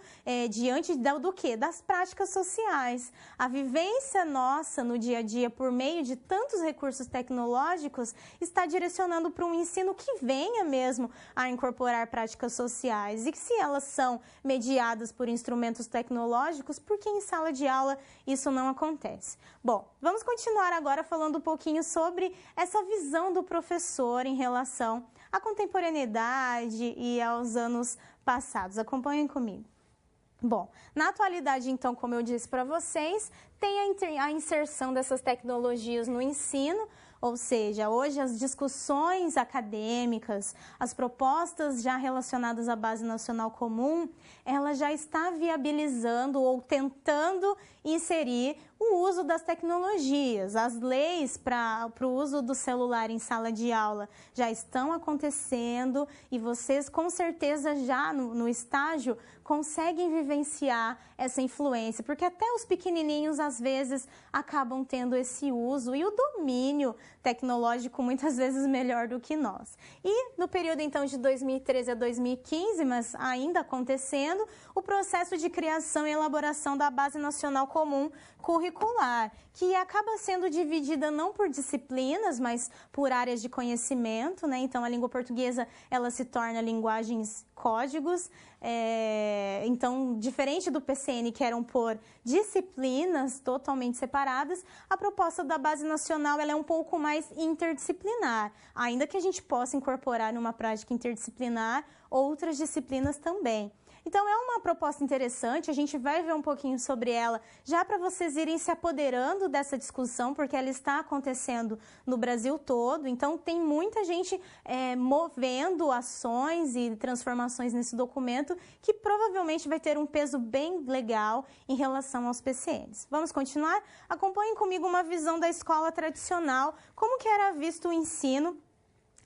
diante do quê? Das práticas sociais. A vivência nossa no dia a dia por meio de tantos recursos tecnológicos está direcionando para um ensino que venha mesmo a incorporar práticas sociais e que se elas são mediadas por instrumentos tecnológicos, por que em sala de aula isso não acontece? Bom, vamos continuar agora falando um pouquinho sobre essa visão do professor em relação à contemporaneidade e aos anos passados. Acompanhem comigo. Bom, na atualidade, então, como eu disse para vocês, tem a inserção dessas tecnologias no ensino, ou seja, hoje as discussões acadêmicas, as propostas já relacionadas à Base Nacional Comum, ela já está viabilizando ou tentando inserir o uso das tecnologias. As leis para o uso do celular em sala de aula já estão acontecendo e vocês com certeza já no estágio conseguem vivenciar essa influência, porque até os pequenininhos às vezes acabam tendo esse uso e o domínio tecnológico muitas vezes melhor do que nós. E no período então de 2013 a 2015, mas ainda acontecendo, o processo de criação e elaboração da Base Nacional Comum Curricular, que acaba sendo dividida não por disciplinas, mas por áreas de conhecimento, né? Então a língua portuguesa ela se torna linguagens códigos, então diferente do PCN que eram por disciplinas totalmente separadas, a proposta da Base Nacional ela é um pouco mais interdisciplinar, ainda que a gente possa incorporar numa prática interdisciplinar outras disciplinas também. Então, é uma proposta interessante, a gente vai ver um pouquinho sobre ela, já para vocês irem se apoderando dessa discussão, porque ela está acontecendo no Brasil todo, então tem muita gente movendo ações e transformações nesse documento, que provavelmente vai ter um peso bem legal em relação aos PCNs. Vamos continuar? Acompanhem comigo uma visão da escola tradicional, como que era visto o ensino.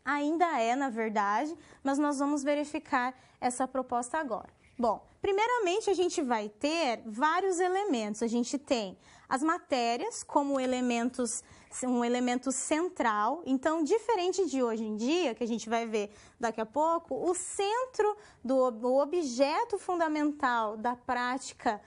Ainda é, na verdade, mas nós vamos verificar essa proposta agora. Bom, primeiramente a gente vai ter vários elementos. A gente tem as matérias como um elemento central. Então, diferente de hoje em dia, que a gente vai ver daqui a pouco, o centro do objeto fundamental da prática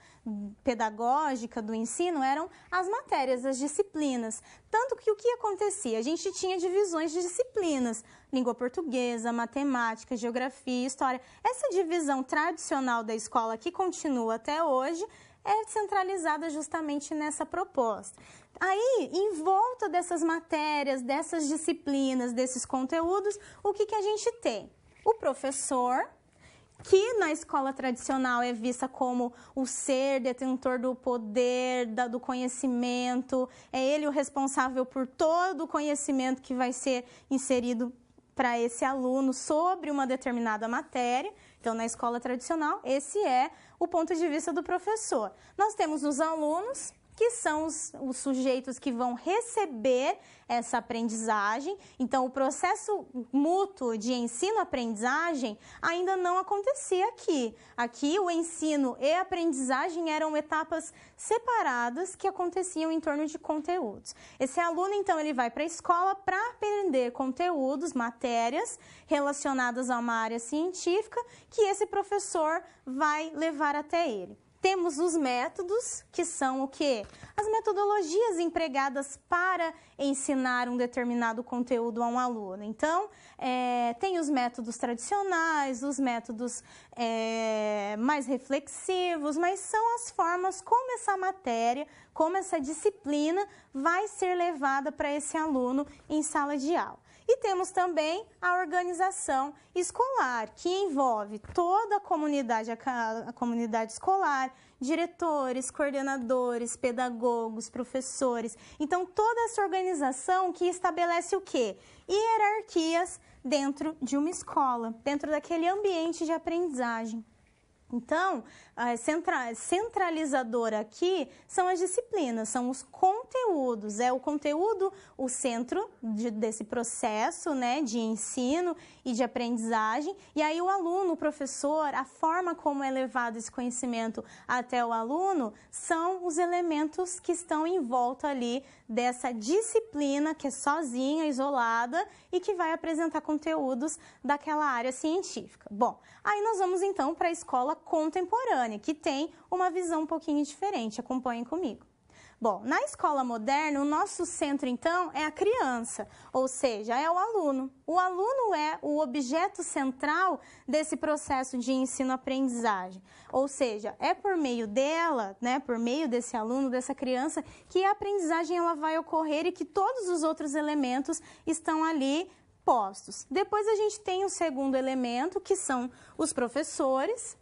pedagógica do ensino eram as matérias, as disciplinas. Tanto que o que acontecia? A gente tinha divisões de disciplinas, língua portuguesa, matemática, geografia, história. Essa divisão tradicional da escola que continua até hoje é centralizada justamente nessa proposta. Aí, em volta dessas matérias, dessas disciplinas, desses conteúdos, o que a gente tem? O professor, que na escola tradicional é vista como o ser detentor do poder, do conhecimento, é ele o responsável por todo o conhecimento que vai ser inserido para esse aluno sobre uma determinada matéria. Então, na escola tradicional, esse é o ponto de vista do professor. Nós temos os alunos, que são os sujeitos que vão receber essa aprendizagem. Então, o processo mútuo de ensino-aprendizagem ainda não acontecia aqui. Aqui, o ensino e a aprendizagem eram etapas separadas que aconteciam em torno de conteúdos. Esse aluno, então, ele vai para a escola para aprender conteúdos, matérias relacionadas a uma área científica que esse professor vai levar até ele. Temos os métodos, que são o quê? As metodologias empregadas para ensinar um determinado conteúdo a um aluno. Então, tem os métodos tradicionais, os métodos mais reflexivos, mas são as formas como essa matéria, como essa disciplina vai ser levada para esse aluno em sala de aula. E temos também a organização escolar, que envolve toda a comunidade escolar, diretores, coordenadores, pedagogos, professores. Então, toda essa organização que estabelece o quê? Hierarquias dentro de uma escola, dentro daquele ambiente de aprendizagem. Então, centralizador aqui são as disciplinas, são os conteúdos. É o conteúdo o centro desse processo, né, de ensino e de aprendizagem. E aí o aluno, o professor, a forma como é levado esse conhecimento até o aluno são os elementos que estão em volta ali dessa disciplina disciplina que é sozinha, isolada e que vai apresentar conteúdos daquela área científica. Bom, aí nós vamos então para a escola contemporânea, que tem uma visão um pouquinho diferente. Acompanhem comigo. Bom, na escola moderna, o nosso centro, então, é a criança, ou seja, é o aluno. O aluno é o objeto central desse processo de ensino-aprendizagem, ou seja, é por meio dela, né, por meio desse aluno, dessa criança, que a aprendizagem ela vai ocorrer e que todos os outros elementos estão ali postos. Depois a gente tem o segundo elemento, que são os professores.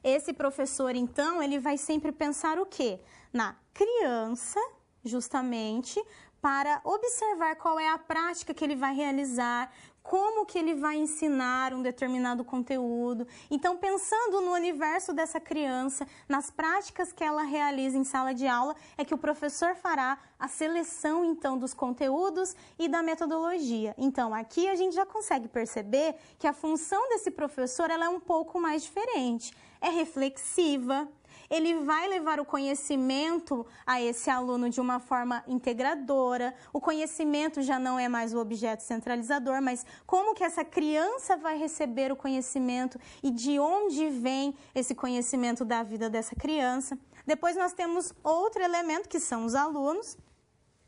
Esse professor, então, ele vai sempre pensar o quê? Na criança, justamente, para observar qual é a prática que ele vai realizar, como que ele vai ensinar um determinado conteúdo. Então, pensando no universo dessa criança, nas práticas que ela realiza em sala de aula, é que o professor fará a seleção, então, dos conteúdos e da metodologia. Então, aqui a gente já consegue perceber que a função desse professor ela é um pouco mais diferente. É reflexiva. Ele vai levar o conhecimento a esse aluno de uma forma integradora. O conhecimento já não é mais o objeto centralizador, mas como que essa criança vai receber o conhecimento e de onde vem esse conhecimento da vida dessa criança. Depois nós temos outro elemento que são os alunos.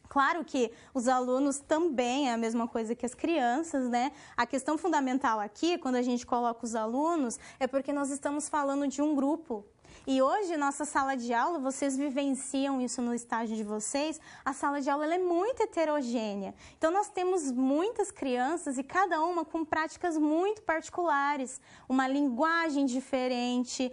Claro que os alunos também é a mesma coisa que as crianças, né? A questão fundamental aqui, quando a gente coloca os alunos, é porque nós estamos falando de um grupo. E hoje, nossa sala de aula, vocês vivenciam isso no estágio de vocês, a sala de aula ela é muito heterogênea. Então, nós temos muitas crianças e cada uma com práticas muito particulares, uma linguagem diferente,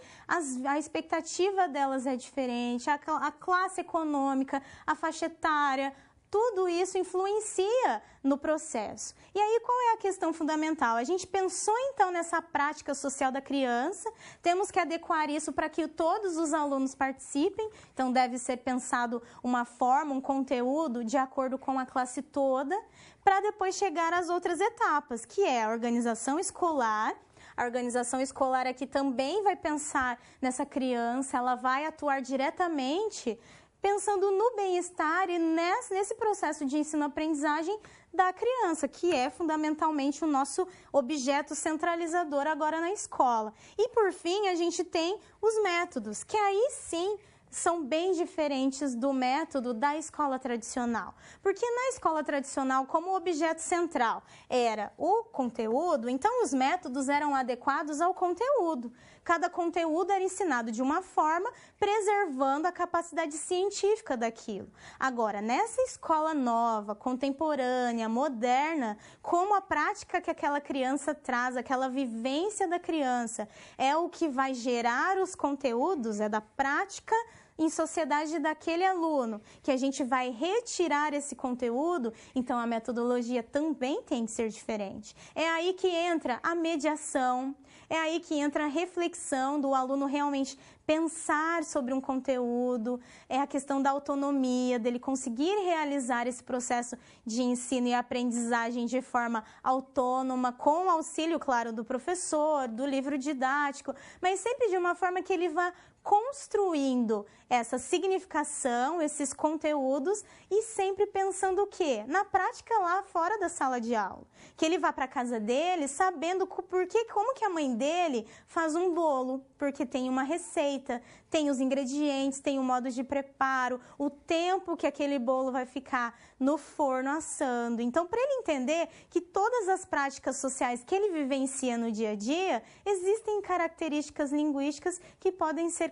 a expectativa delas é diferente, a classe econômica, a faixa etária, tudo isso influencia no processo. E aí, qual é a questão fundamental? A gente pensou, então, nessa prática social da criança, temos que adequar isso para que todos os alunos participem, então deve ser pensado uma forma, um conteúdo de acordo com a classe toda, para depois chegar às outras etapas, que é a organização escolar. A organização escolar aqui também vai pensar nessa criança, ela vai atuar diretamente pensando no bem-estar e nesse processo de ensino-aprendizagem da criança, que é fundamentalmente o nosso objeto centralizador agora na escola. E, por fim, a gente tem os métodos, que aí sim são bem diferentes do método da escola tradicional. Porque na escola tradicional, como o objeto central era o conteúdo, então os métodos eram adequados ao conteúdo. Cada conteúdo era ensinado de uma forma, preservando a capacidade científica daquilo. Agora, nessa escola nova, contemporânea, moderna, como a prática que aquela criança traz, aquela vivência da criança, é o que vai gerar os conteúdos, é da prática em sociedade daquele aluno, que a gente vai retirar esse conteúdo, então a metodologia também tem que ser diferente. É aí que entra a mediação, é aí que entra a reflexão do aluno realmente pensar sobre um conteúdo, é a questão da autonomia, dele conseguir realizar esse processo de ensino e aprendizagem de forma autônoma, com o auxílio, claro, do professor, do livro didático, mas sempre de uma forma que ele vá construindo essa significação, esses conteúdos e sempre pensando o quê? Na prática lá fora da sala de aula. Que ele vá para a casa dele sabendo como que a mãe dele faz um bolo, porque tem uma receita, tem os ingredientes, tem o modo de preparo, o tempo que aquele bolo vai ficar no forno assando. Então, para ele entender que todas as práticas sociais que ele vivencia no dia a dia, existem características linguísticas que podem ser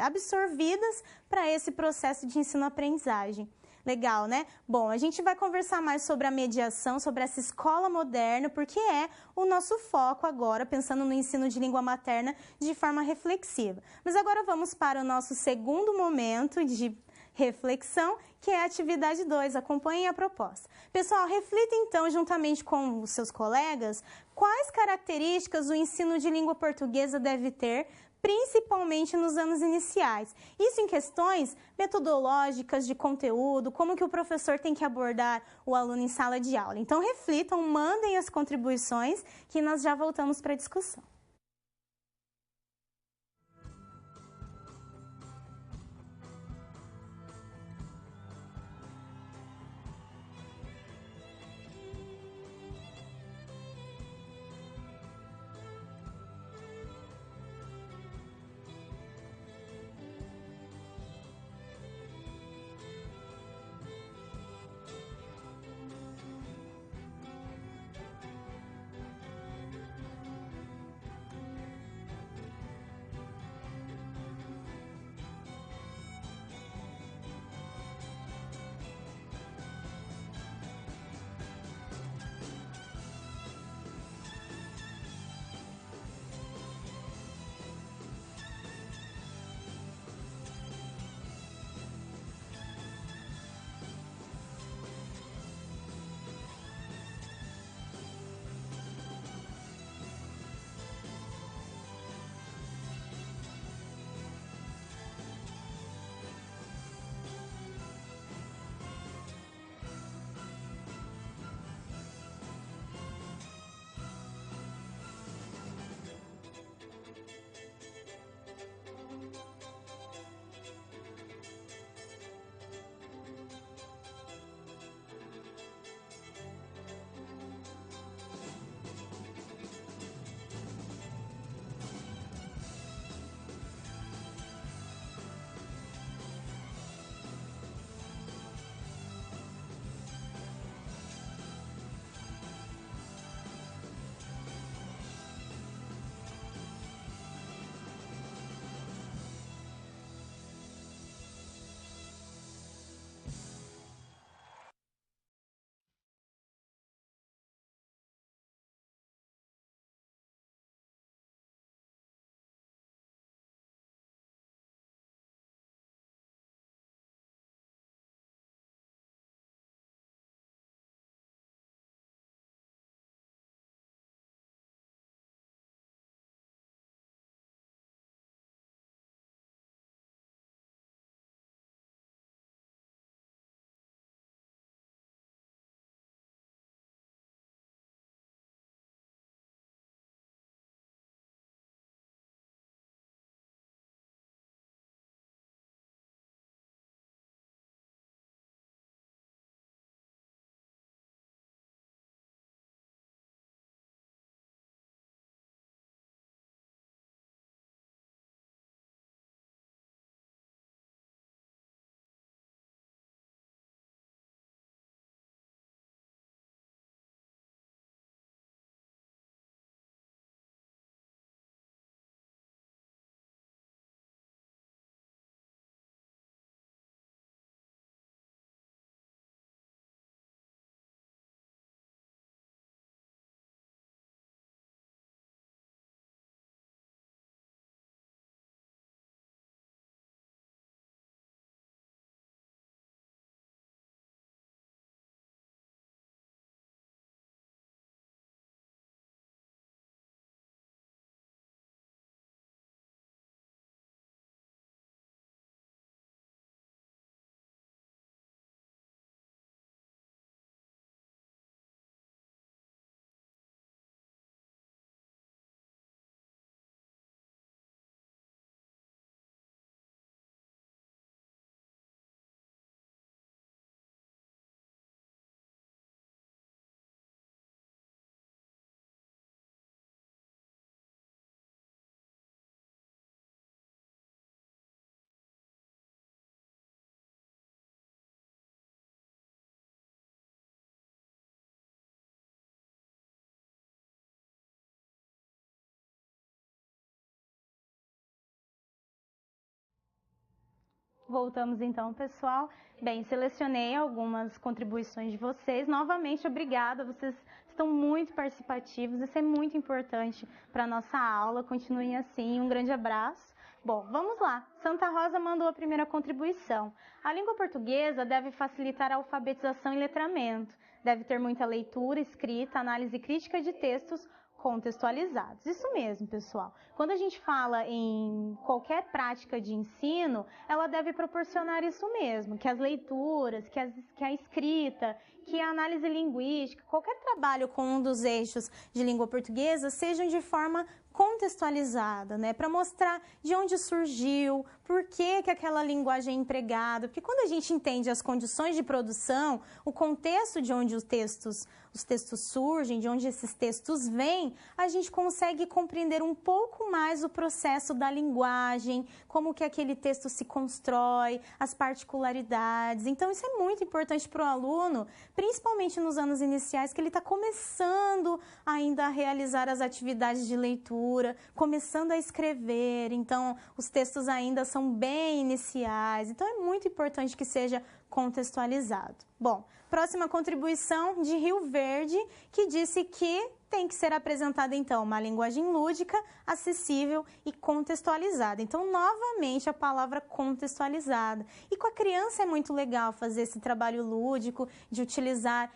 absorvidas para esse processo de ensino-aprendizagem. Legal, né? Bom, a gente vai conversar mais sobre a mediação, sobre essa escola moderna, porque é o nosso foco agora, pensando no ensino de língua materna de forma reflexiva. Mas agora vamos para o nosso segundo momento de reflexão, que é a atividade 2. Acompanhem a proposta. Pessoal, reflita então, juntamente com os seus colegas, quais características o ensino de língua portuguesa deve ter, principalmente nos anos iniciais. Isso em questões metodológicas de conteúdo, como que o professor tem que abordar o aluno em sala de aula. Então, reflitam, mandem as contribuições, que nós já voltamos para a discussão. Voltamos então, pessoal. Bem, selecionei algumas contribuições de vocês. Novamente, obrigada, vocês estão muito participativos, isso é muito importante para a nossa aula. Continuem assim, um grande abraço. Bom, vamos lá. Santa Rosa mandou a primeira contribuição. A língua portuguesa deve facilitar a alfabetização e letramento. Deve ter muita leitura, escrita, análise crítica de textos contextualizados. Isso mesmo, pessoal. Quando a gente fala em qualquer prática de ensino, ela deve proporcionar isso mesmo, que as leituras, que a escrita, que a análise linguística, qualquer trabalho com um dos eixos de língua portuguesa sejam de forma contextualizada, né, para mostrar de onde surgiu, por que aquela linguagem é empregada, porque quando a gente entende as condições de produção, o contexto de onde os textos surgem, de onde esses textos vêm, a gente consegue compreender um pouco mais o processo da linguagem, como que aquele texto se constrói, as particularidades. Então, isso é muito importante para o aluno, principalmente nos anos iniciais, que ele está começando ainda a realizar as atividades de leitura, começando a escrever. Então, os textos ainda são bem iniciais. Então, é muito importante que seja contextualizado. Bom, próxima contribuição de Rio Verde, que disse que tem que ser apresentada, então, uma linguagem lúdica, acessível e contextualizada. Então, novamente, a palavra contextualizada. E com a criança é muito legal fazer esse trabalho lúdico, de utilizar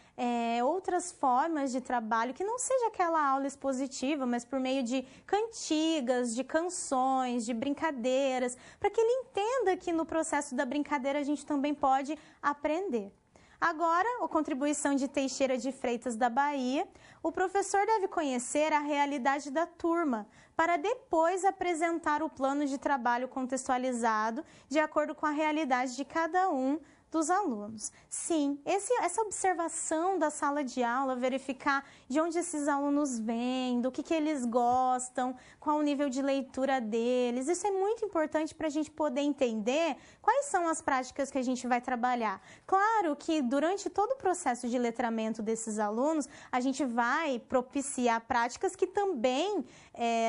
outras formas de trabalho, que não seja aquela aula expositiva, mas por meio de cantigas, de canções, de brincadeiras, para que ele entenda que no processo da brincadeira a gente também pode aprender. Agora, a contribuição de Teixeira de Freitas da Bahia. O professor deve conhecer a realidade da turma, para depois apresentar o plano de trabalho contextualizado de acordo com a realidade de cada um dos alunos. Sim, essa observação da sala de aula, verificar de onde esses alunos vêm, do que eles gostam, qual o nível de leitura deles, isso é muito importante para a gente poder entender quais são as práticas que a gente vai trabalhar. Claro que durante todo o processo de letramento desses alunos, a gente vai propiciar práticas que também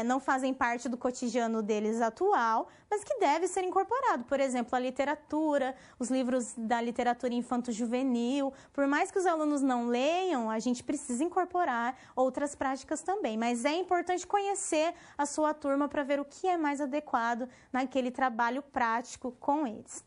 não fazem parte do cotidiano deles atual, mas que deve ser incorporado. Por exemplo, a literatura, os livros da literatura infanto-juvenil. Por mais que os alunos não leiam, a gente precisa incorporar outras práticas também. Mas é importante conhecer a sua turma para ver o que é mais adequado naquele trabalho prático com eles.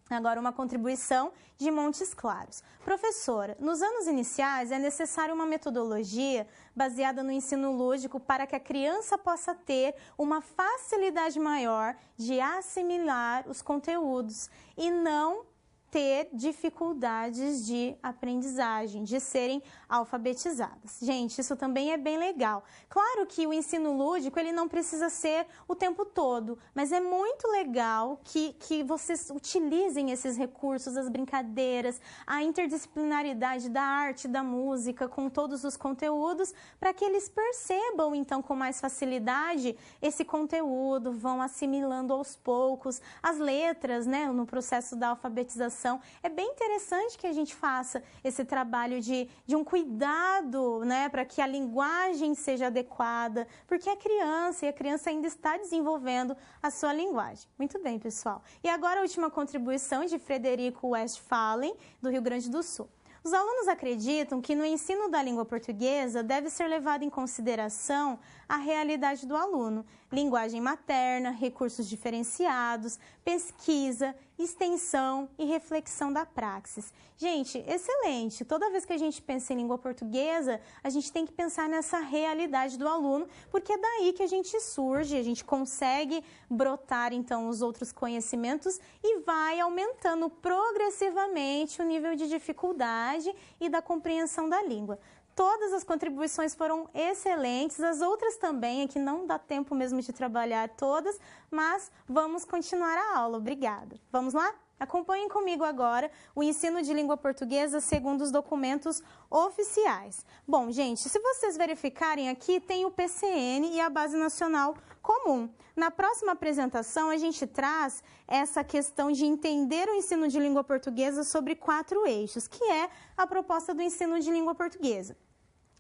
Agora, uma contribuição de Montes Claros. Professora, nos anos iniciais é necessária uma metodologia baseada no ensino lúdico para que a criança possa ter uma facilidade maior de assimilar os conteúdos e não ter dificuldades de aprendizagem, de serem alfabetizadas. Gente, isso também é bem legal. Claro que o ensino lúdico, ele não precisa ser o tempo todo, mas é muito legal que vocês utilizem esses recursos, as brincadeiras, a interdisciplinaridade da arte, da música, com todos os conteúdos, para que eles percebam, então, com mais facilidade esse conteúdo, vão assimilando aos poucos as letras, né, no processo da alfabetização. É bem interessante que a gente faça esse trabalho de um cuidado, né, para que a linguagem seja adequada, porque a criança ainda está desenvolvendo a sua linguagem. Muito bem, pessoal. E agora a última contribuição de Frederico Westphalen, do Rio Grande do Sul. Os alunos acreditam que no ensino da língua portuguesa deve ser levado em consideração a realidade do aluno, linguagem materna, recursos diferenciados, pesquisa, extensão e reflexão da praxis. Gente, excelente! Toda vez que a gente pensa em língua portuguesa, a gente tem que pensar nessa realidade do aluno, porque é daí que a gente surge, a gente consegue brotar, então, os outros conhecimentos e vai aumentando progressivamente o nível de dificuldade e da compreensão da língua. Todas as contribuições foram excelentes, as outras também, aqui não dá tempo mesmo de trabalhar todas, mas vamos continuar a aula. Obrigada. Vamos lá? Acompanhem comigo agora o ensino de língua portuguesa segundo os documentos oficiais. Bom, gente, se vocês verificarem aqui, tem o PCN e a Base Nacional Comum. Na próxima apresentação, a gente traz essa questão de entender o ensino de língua portuguesa sobre 4 eixos, que é a proposta do ensino de língua portuguesa.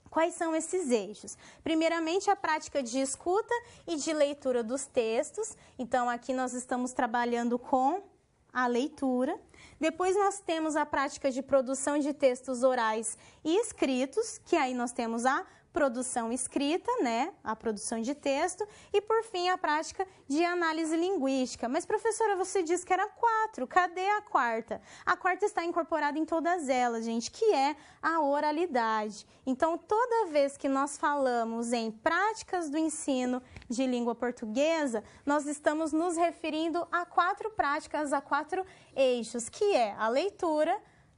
Quais são esses eixos? Primeiramente, a prática de escuta e de leitura dos textos. Então, aqui nós estamos trabalhando com a leitura. Depois nós temos a prática de produção de textos orais e escritos, que aí nós temos a produção escrita, né, a produção de texto, e por fim a prática de análise linguística. Mas professora, você disse que era 4, cadê a quarta? A quarta está incorporada em todas elas, gente, que é a oralidade. Então, toda vez que nós falamos em práticas do ensino de língua portuguesa, nós estamos nos referindo a 4 práticas, a 4 eixos, que é a leitura,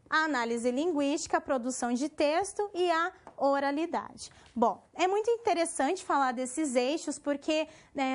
a análise linguística, a produção de texto e a oralidade. Bom, é muito interessante falar desses eixos porque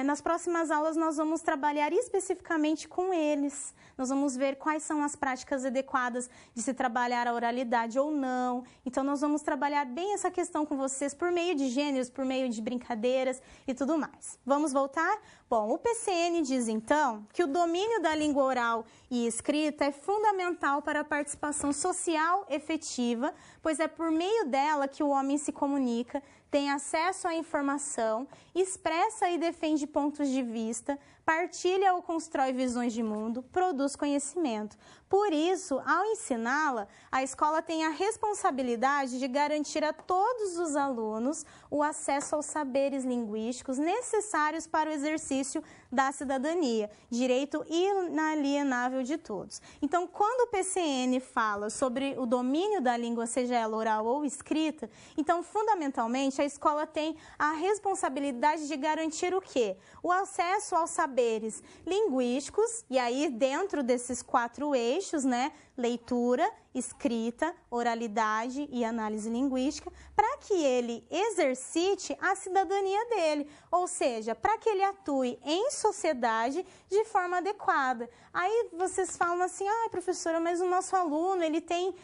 nas próximas aulas nós vamos trabalhar especificamente com eles. Nós vamos ver quais são as práticas adequadas de se trabalhar a oralidade ou não. Então, nós vamos trabalhar bem essa questão com vocês por meio de gêneros, por meio de brincadeiras e tudo mais. Vamos voltar? Bom, o PCN diz, então, que o domínio da língua oral e escrita é fundamental para a participação social efetiva, pois é por meio dela que o homem se comunica, tem acesso à informação, expressa e defende pontos de vista, partilha ou constrói visões de mundo, produz conhecimento. Por isso, ao ensiná-la, a escola tem a responsabilidade de garantir a todos os alunos o acesso aos saberes linguísticos necessários para o exercício da cidadania, direito inalienável de todos. Então, quando o PCN fala sobre o domínio da língua, seja ela oral ou escrita, então, fundamentalmente, a escola tem a responsabilidade de garantir o quê? O acesso aos saberes linguísticos, e aí dentro desses 4 eixos, né? Leitura, escrita, oralidade e análise linguística, para que ele exercite a cidadania dele, ou seja, para que ele atue em sociedade de forma adequada. Aí vocês falam assim, professora, mas o nosso aluno, ele tem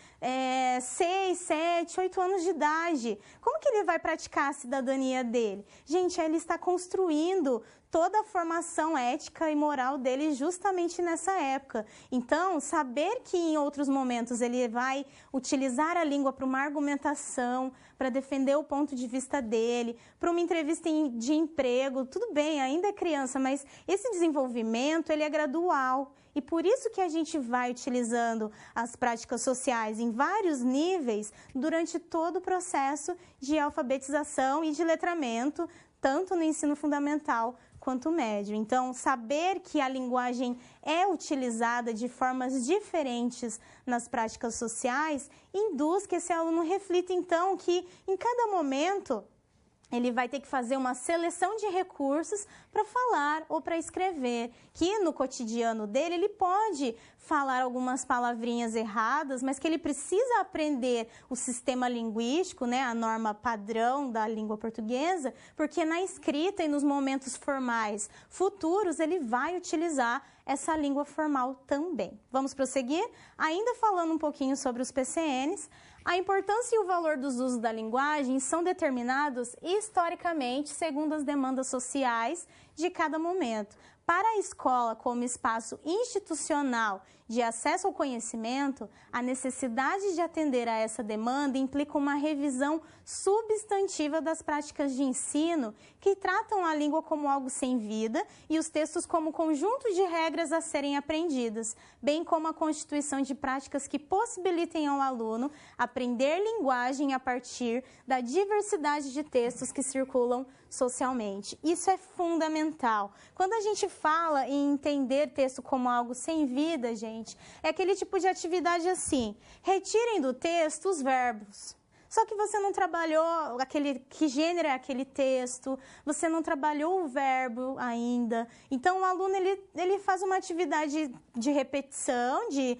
6, 7, 8 anos de idade, como que ele vai praticar a cidadania dele? Gente, ele está construindo toda a formação ética e moral dele justamente nessa época. Então, saber que em outros momentos ele vai utilizar a língua para uma argumentação, para defender o ponto de vista dele, para uma entrevista de emprego, tudo bem, ainda é criança, mas esse desenvolvimento ele é gradual. E por isso que a gente vai utilizando as práticas sociais em vários níveis durante todo o processo de alfabetização e de letramento, tanto no ensino fundamental quanto médio. Então, saber que a linguagem é utilizada de formas diferentes nas práticas sociais induz que esse aluno reflita, então, que em cada momento ele vai ter que fazer uma seleção de recursos para falar ou para escrever, que no cotidiano dele ele pode falar algumas palavrinhas erradas, mas que ele precisa aprender o sistema linguístico, né, a norma padrão da língua portuguesa, porque na escrita e nos momentos formais futuros ele vai utilizar essa língua formal também. Vamos prosseguir? Ainda falando um pouquinho sobre os PCNs, a importância e o valor dos usos da linguagem são determinados historicamente segundo as demandas sociais de cada momento. Para a escola, como espaço institucional de acesso ao conhecimento, a necessidade de atender a essa demanda implica uma revisão substantiva das práticas de ensino que tratam a língua como algo sem vida e os textos como conjunto de regras a serem aprendidas, bem como a constituição de práticas que possibilitem ao aluno aprender linguagem a partir da diversidade de textos que circulam socialmente. Isso é fundamental. Quando a gente fala em entender texto como algo sem vida, gente, é aquele tipo de atividade assim, retirem do texto os verbos. Só que você não trabalhou que gênero é aquele texto, você não trabalhou o verbo ainda. Então, o aluno ele faz uma atividade de repetição, de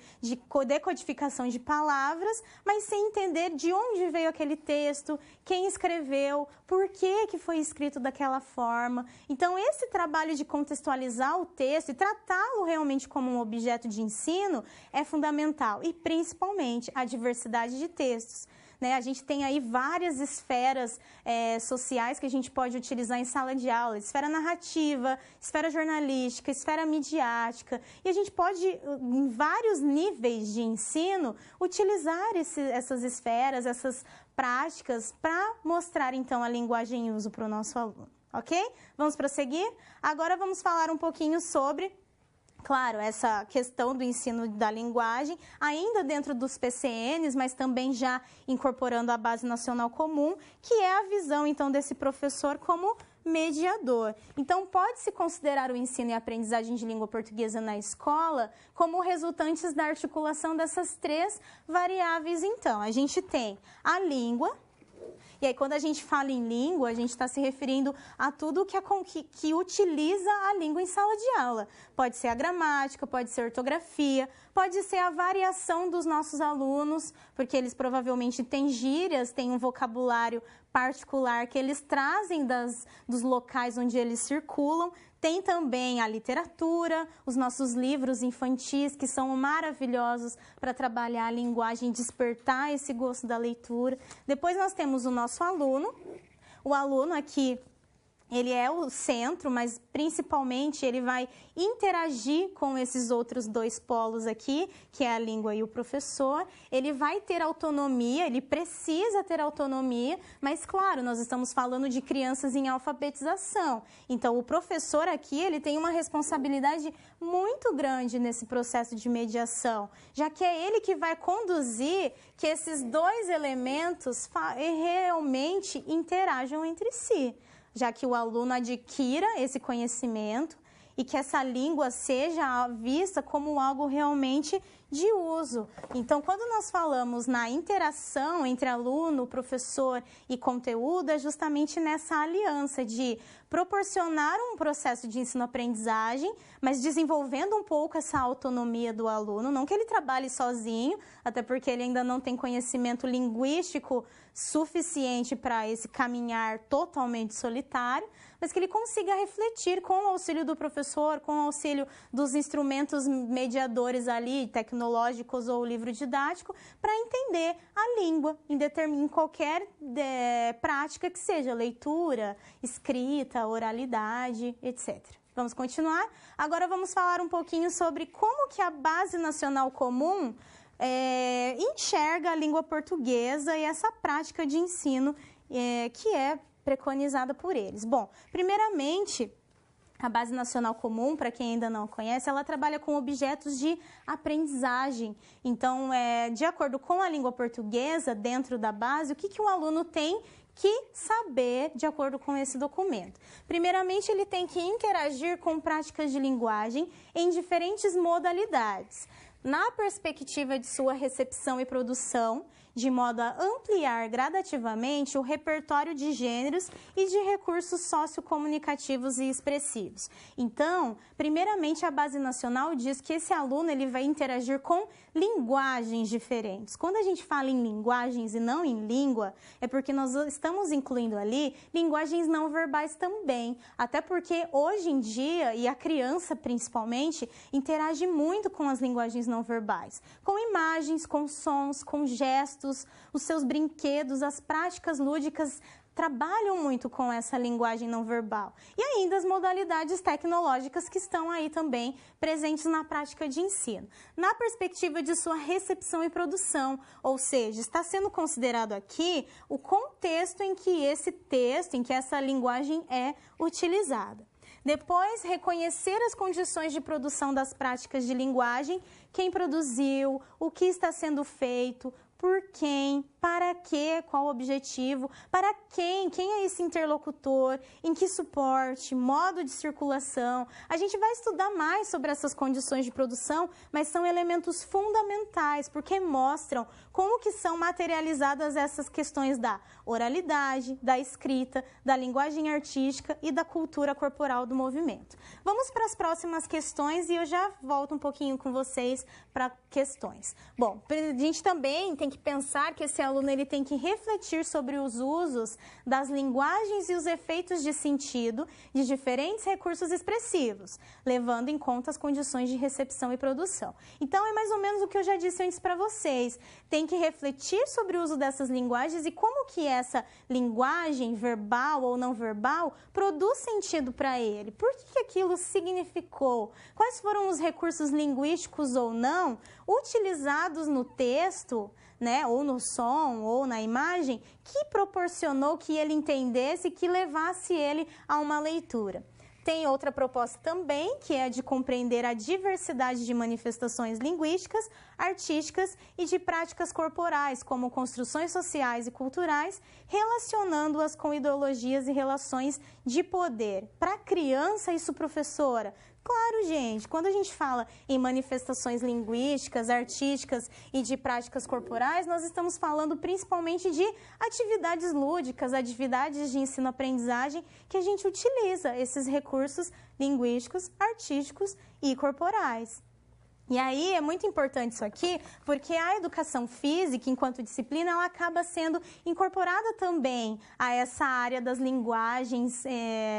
decodificação de palavras, mas sem entender de onde veio aquele texto, quem escreveu, por que foi escrito daquela forma. Então, esse trabalho de contextualizar o texto e tratá-lo realmente como um objeto de ensino é fundamental. E, principalmente, a diversidade de textos. Né? A gente tem aí várias esferas sociais que a gente pode utilizar em sala de aula, esfera narrativa, esfera jornalística, esfera midiática, e a gente pode, em vários níveis de ensino, utilizar essas esferas, essas práticas para mostrar, então, a linguagem em uso para o nosso aluno, ok? Vamos prosseguir? Agora vamos falar um pouquinho sobre Claro, essa questão do ensino da linguagem, ainda dentro dos PCNs, mas também já incorporando a Base Nacional Comum, que é a visão, então, desse professor como mediador. Então, pode-se considerar o ensino e aprendizagem de língua portuguesa na escola como resultantes da articulação dessas três variáveis. Então, a gente tem a língua. E aí, quando a gente fala em língua, a gente está se referindo a tudo que utiliza a língua em sala de aula. Pode ser a gramática, pode ser a ortografia, pode ser a variação dos nossos alunos, porque eles provavelmente têm gírias, têm um vocabulário particular que eles trazem dos locais onde eles circulam. Tem também a literatura, os nossos livros infantis, que são maravilhosos para trabalhar a linguagem, despertar esse gosto da leitura. Depois nós temos o nosso aluno. O aluno aqui, ele é o centro, mas principalmente ele vai interagir com esses outros dois polos aqui, que é a língua e o professor. Ele vai ter autonomia, ele precisa ter autonomia, mas claro, nós estamos falando de crianças em alfabetização. Então, o professor aqui, ele tem uma responsabilidade muito grande nesse processo de mediação, já que é ele que vai conduzir que esses dois elementos realmente interajam entre si, já que o aluno adquira esse conhecimento e que essa língua seja vista como algo realmente de uso. Então, quando nós falamos na interação entre aluno, professor e conteúdo, é justamente nessa aliança de proporcionar um processo de ensino-aprendizagem, mas desenvolvendo um pouco essa autonomia do aluno, não que ele trabalhe sozinho, até porque ele ainda não tem conhecimento linguístico suficiente para esse caminhar totalmente solitário, mas que ele consiga refletir com o auxílio do professor, com o auxílio dos instrumentos mediadores ali, tecnológicos ou livro didático, para entender a língua em qualquer prática que seja, leitura, escrita, oralidade, etc. Vamos continuar? Agora vamos falar um pouquinho sobre como que a Base Nacional Comum enxerga a língua portuguesa e essa prática de ensino que é preconizada por eles. Bom, primeiramente, a Base Nacional Comum, para quem ainda não conhece, ela trabalha com objetos de aprendizagem. Então, de acordo com a língua portuguesa, dentro da base, o que o aluno tem que saber de acordo com esse documento? Primeiramente, ele tem que interagir com práticas de linguagem em diferentes modalidades, na perspectiva de sua recepção e produção, de modo a ampliar gradativamente o repertório de gêneros e de recursos sociocomunicativos e expressivos. Então, primeiramente, a Base Nacional diz que esse aluno ele vai interagir com linguagens diferentes. Quando a gente fala em linguagens e não em língua, é porque nós estamos incluindo ali linguagens não verbais também, até porque hoje em dia, e a criança principalmente, interage muito com as linguagens não verbais, com imagens, com sons, com gestos, os seus brinquedos, as práticas lúdicas trabalham muito com essa linguagem não verbal. E ainda as modalidades tecnológicas que estão aí também presentes na prática de ensino. Na perspectiva de sua recepção e produção, ou seja, está sendo considerado aqui o contexto em que esse texto, em que essa linguagem é utilizada. Depois, reconhecer as condições de produção das práticas de linguagem, quem produziu, o que está sendo feito, por quem, para quê, qual o objetivo, para quem é esse interlocutor, em que suporte, modo de circulação. A gente vai estudar mais sobre essas condições de produção, mas são elementos fundamentais, porque mostram como que são materializadas essas questões da oralidade, da escrita, da linguagem artística e da cultura corporal do movimento. Vamos para as próximas questões e eu já volto um pouquinho com vocês para questões. Bom, a gente também tem que pensar que esse aluno ele tem que refletir sobre os usos das linguagens e os efeitos de sentido de diferentes recursos expressivos, levando em conta as condições de recepção e produção. Então, é mais ou menos o que eu já disse antes para vocês. Tem que refletir sobre o uso dessas linguagens e como que essa linguagem verbal ou não verbal produz sentido para ele. Por que aquilo significou? Quais foram os recursos linguísticos ou não utilizados no texto, né, ou no som, ou na imagem, que proporcionou que ele entendesse, que levasse ele a uma leitura. Tem outra proposta também, que é a de compreender a diversidade de manifestações linguísticas, artísticas e de práticas corporais, como construções sociais e culturais, relacionando-as com ideologias e relações de poder. Para a criança, isso, professora? Claro, gente, quando a gente fala em manifestações linguísticas, artísticas e de práticas corporais, nós estamos falando principalmente de atividades lúdicas, atividades de ensino-aprendizagem que a gente utiliza esses recursos linguísticos, artísticos e corporais. E aí é muito importante isso aqui, porque a educação física, enquanto disciplina, ela acaba sendo incorporada também a essa área das linguagens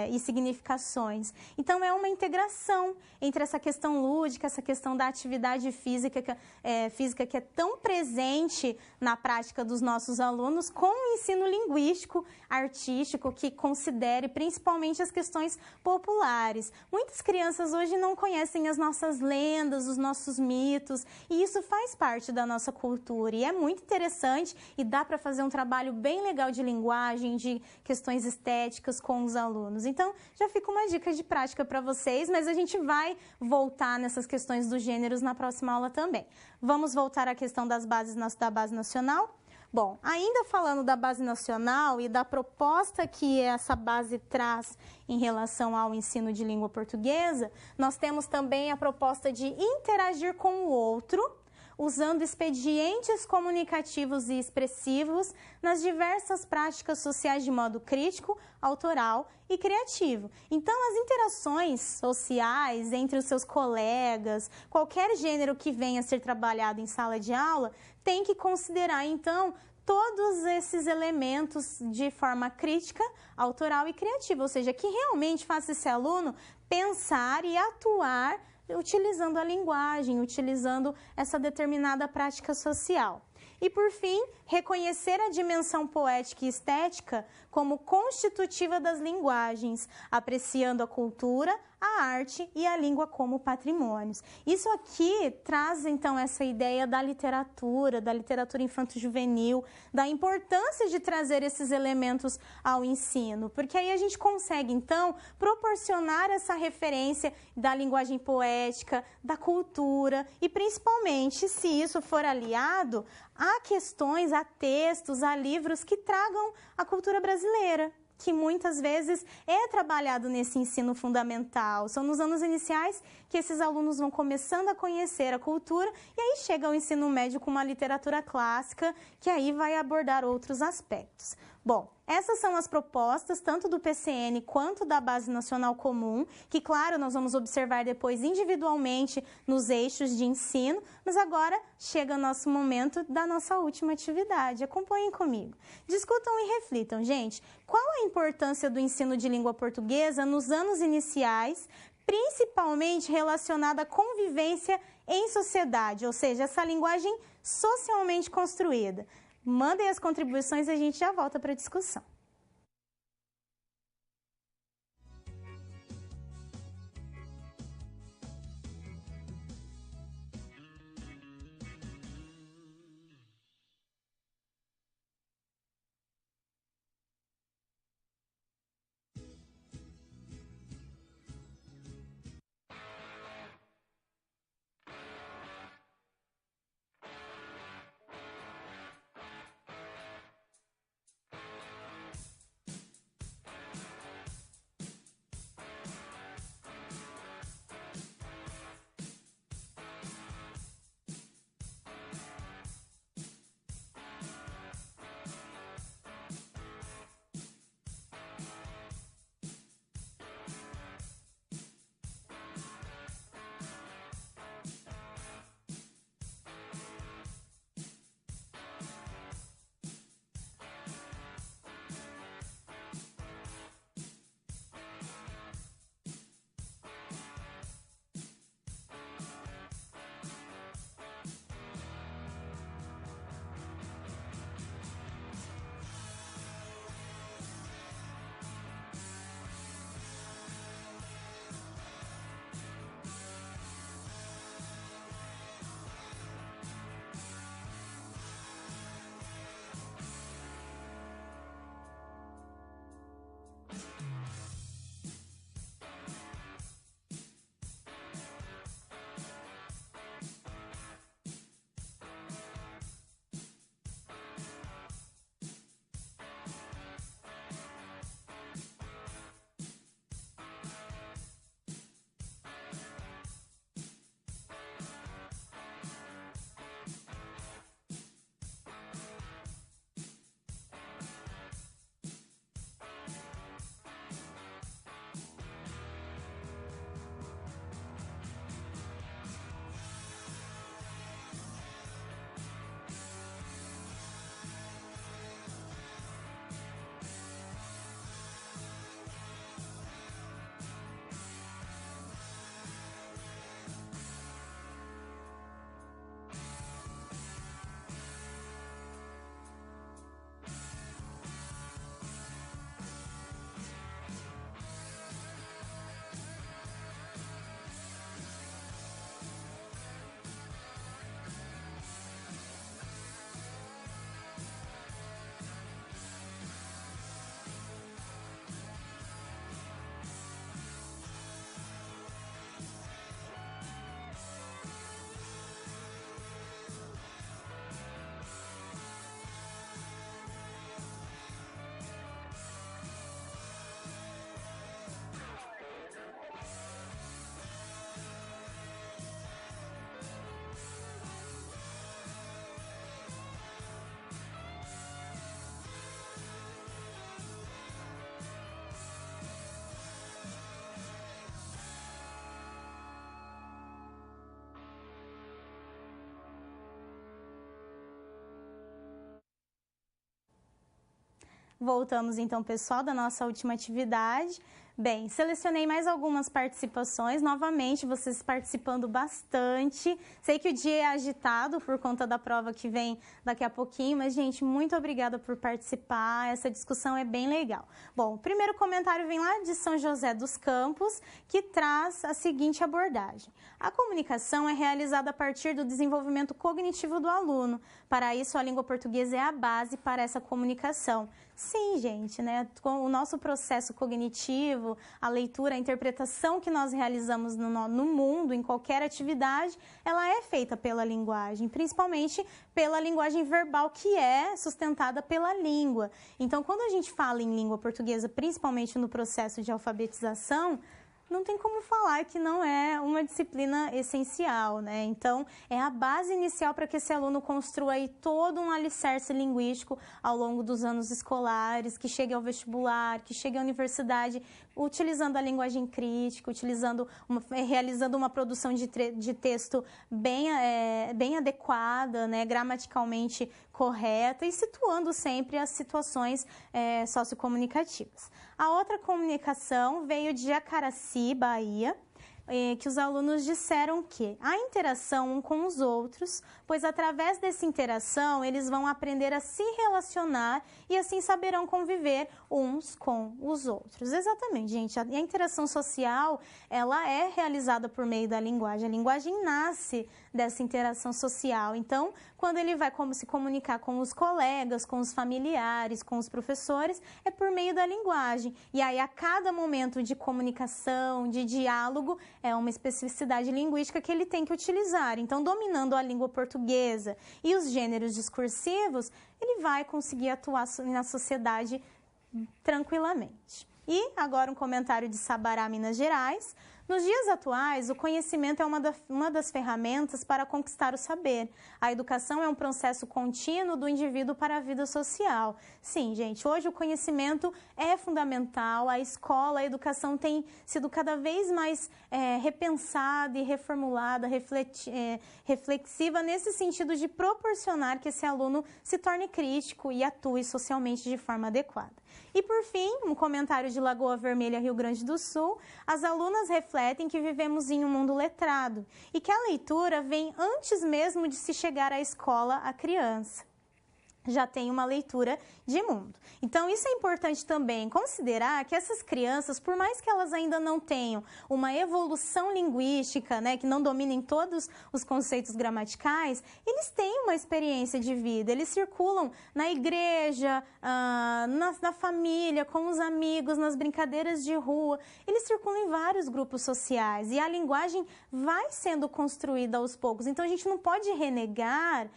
e significações. Então, é uma integração entre essa questão lúdica, essa questão da atividade física que é tão presente na prática dos nossos alunos, com o ensino linguístico, artístico, que considere principalmente as questões populares. Muitas crianças hoje não conhecem as nossas lendas, os nossos mitos, e isso faz parte da nossa cultura e é muito interessante e dá para fazer um trabalho bem legal de linguagem, de questões estéticas com os alunos. Então, já fica uma dica de prática para vocês, mas a gente vai voltar nessas questões dos gêneros na próxima aula também. Vamos voltar à questão das bases da base nacional? Bom, ainda falando da base nacional e da proposta que essa base traz em relação ao ensino de língua portuguesa, nós temos também a proposta de interagir com o outro, usando expedientes comunicativos e expressivos nas diversas práticas sociais de modo crítico, autoral e criativo. Então, as interações sociais entre os seus colegas, qualquer gênero que venha a ser trabalhado em sala de aula, tem que considerar, então, todos esses elementos de forma crítica, autoral e criativa, ou seja, que realmente faça esse aluno pensar e atuar utilizando a linguagem, utilizando essa determinada prática social. E, por fim, reconhecer a dimensão poética e estética como constitutiva das linguagens, apreciando a cultura, a arte e a língua como patrimônios. Isso aqui traz, então, essa ideia da literatura infanto-juvenil, da importância de trazer esses elementos ao ensino, porque aí a gente consegue, então, proporcionar essa referência da linguagem poética, da cultura e, principalmente, se isso for aliado a questões, a textos, a livros que tragam a cultura brasileira, que muitas vezes é trabalhado nesse ensino fundamental. São nos anos iniciais que esses alunos vão começando a conhecer a cultura e aí chega ao ensino médio com uma literatura clássica que aí vai abordar outros aspectos. Bom, essas são as propostas, tanto do PCN quanto da Base Nacional Comum, que, claro, nós vamos observar depois individualmente nos eixos de ensino, mas agora chega o nosso momento da nossa última atividade. Acompanhem comigo. Discutam e reflitam, gente, qual a importância do ensino de língua portuguesa nos anos iniciais, principalmente relacionada à convivência em sociedade, ou seja, essa linguagem socialmente construída. Mandem as contribuições e a gente já volta para a discussão. Voltamos então, pessoal, da nossa última atividade. Bem, selecionei mais algumas participações, novamente vocês participando bastante. Sei que o dia é agitado por conta da prova que vem daqui a pouquinho, mas, gente, muito obrigada por participar, essa discussão é bem legal. Bom, o primeiro comentário vem lá de São José dos Campos, que traz a seguinte abordagem. A comunicação é realizada a partir do desenvolvimento cognitivo do aluno. Para isso, a língua portuguesa é a base para essa comunicação. Sim, gente, né? Com o nosso processo cognitivo, a leitura, a interpretação que nós realizamos no mundo, em qualquer atividade, ela é feita pela linguagem, principalmente pela linguagem verbal, que é sustentada pela língua. Então, quando a gente fala em língua portuguesa, principalmente no processo de alfabetização, não tem como falar que não é uma disciplina essencial, né? Então, é a base inicial para que esse aluno construa aí todo um alicerce linguístico ao longo dos anos escolares, que chegue ao vestibular, que chegue à universidade, utilizando a linguagem crítica, realizando uma produção de texto bem adequada, né? Gramaticalmente correta e situando sempre as situações sociocomunicativas. A outra comunicação veio de Jacaraci, Bahia, que os alunos disseram que a interação um com os outros, pois através dessa interação eles vão aprender a se relacionar e assim saberão conviver uns com os outros. Exatamente, gente. A interação social, ela é realizada por meio da linguagem. A linguagem nasce dessa interação social. Então, quando ele vai se comunicar com os colegas, com os familiares, com os professores, é por meio da linguagem. E aí, a cada momento de comunicação, de diálogo, é uma especificidade linguística que ele tem que utilizar. Então, dominando a língua portuguesa e os gêneros discursivos, ele vai conseguir atuar na sociedade tranquilamente. E agora um comentário de Sabará, Minas Gerais. Nos dias atuais, o conhecimento é uma das ferramentas para conquistar o saber. A educação é um processo contínuo do indivíduo para a vida social. Sim, gente, hoje o conhecimento é fundamental, a escola, a educação tem sido cada vez mais repensada e reformulada, reflexiva, nesse sentido de proporcionar que esse aluno se torne crítico e atue socialmente de forma adequada. E, por fim, um comentário de Lagoa Vermelha, Rio Grande do Sul. As alunas refletem que vivemos em um mundo letrado e que a leitura vem antes mesmo de se chegar à escola, à criança. Já tem uma leitura de mundo. Então, isso é importante também considerar que essas crianças, por mais que elas ainda não tenham uma evolução linguística, né, que não dominem todos os conceitos gramaticais, eles têm uma experiência de vida, eles circulam na igreja, na família, com os amigos, nas brincadeiras de rua, eles circulam em vários grupos sociais e a linguagem vai sendo construída aos poucos. Então, a gente não pode renegar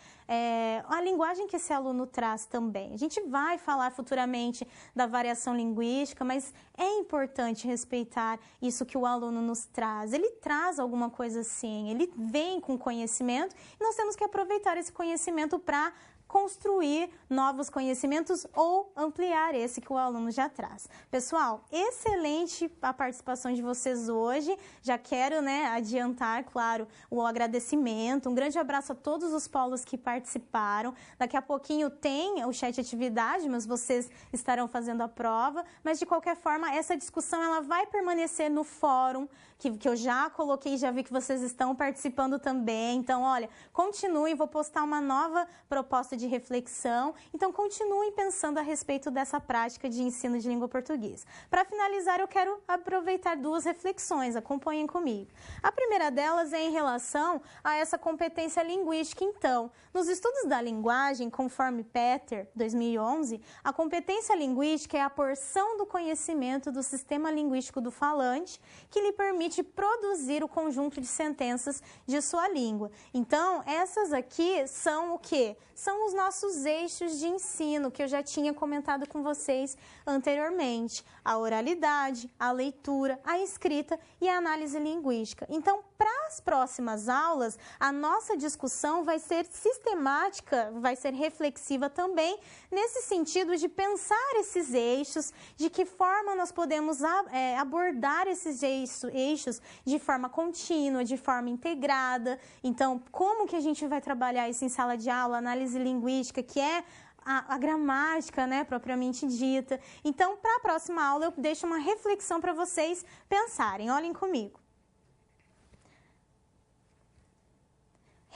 a linguagem que esse aluno traz também. A gente vai falar futuramente da variação linguística, mas é importante respeitar isso que o aluno nos traz. Ele traz alguma coisa assim, ele vem com conhecimento e nós temos que aproveitar esse conhecimento para construir novos conhecimentos ou ampliar esse que o aluno já traz. Pessoal, excelente a participação de vocês hoje. Já quero, adiantar, claro, o agradecimento. Um grande abraço a todos os polos que participaram. Daqui a pouquinho tem o chat atividade, mas vocês estarão fazendo a prova. Mas, de qualquer forma, essa discussão ela vai permanecer no fórum, que eu já coloquei, já vi que vocês estão participando também. Então, olha, continuem, vou postar uma nova proposta de reflexão. Então, continuem pensando a respeito dessa prática de ensino de língua portuguesa. Para finalizar, eu quero aproveitar duas reflexões, acompanhem comigo. A primeira delas é em relação a essa competência linguística. Então, nos estudos da linguagem, conforme Petter, 2011, a competência linguística é a porção do conhecimento do sistema linguístico do falante que lhe permite produzir o conjunto de sentenças de sua língua. Então, essas aqui são o quê? São os nossos eixos de ensino, que eu já tinha comentado com vocês anteriormente. A oralidade, a leitura, a escrita e a análise linguística. Então, para as próximas aulas, a nossa discussão vai ser sistemática, vai ser reflexiva também, nesse sentido de pensar esses eixos, de que forma nós podemos abordar esses eixos de forma contínua, de forma integrada. Então, como que a gente vai trabalhar isso em sala de aula, análise linguística, que é a gramática, né, propriamente dita. Então, para a próxima aula, eu deixo uma reflexão para vocês pensarem. Olhem comigo.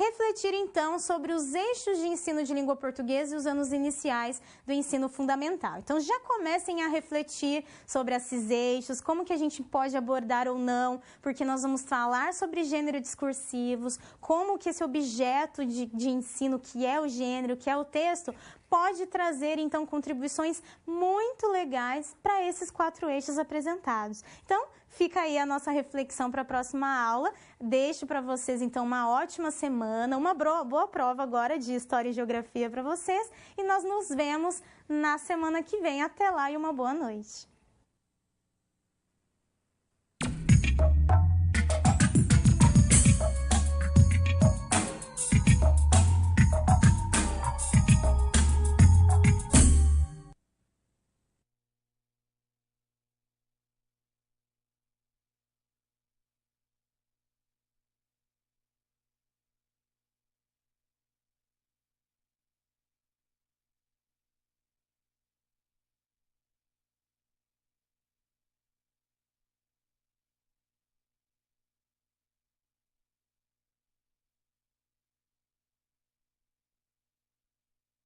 Refletir, então, sobre os eixos de ensino de língua portuguesa e os anos iniciais do ensino fundamental. Então, já comecem a refletir sobre esses eixos, como que a gente pode abordar ou não, porque nós vamos falar sobre gênero discursivos, como que esse objeto de ensino, que é o gênero, que é o texto, pode trazer, então, contribuições muito legais para esses 4 eixos apresentados. Então, fica aí a nossa reflexão para a próxima aula. Deixo para vocês, então, uma ótima semana, uma boa prova agora de História e Geografia para vocês. E nós nos vemos na semana que vem. Até lá e uma boa noite.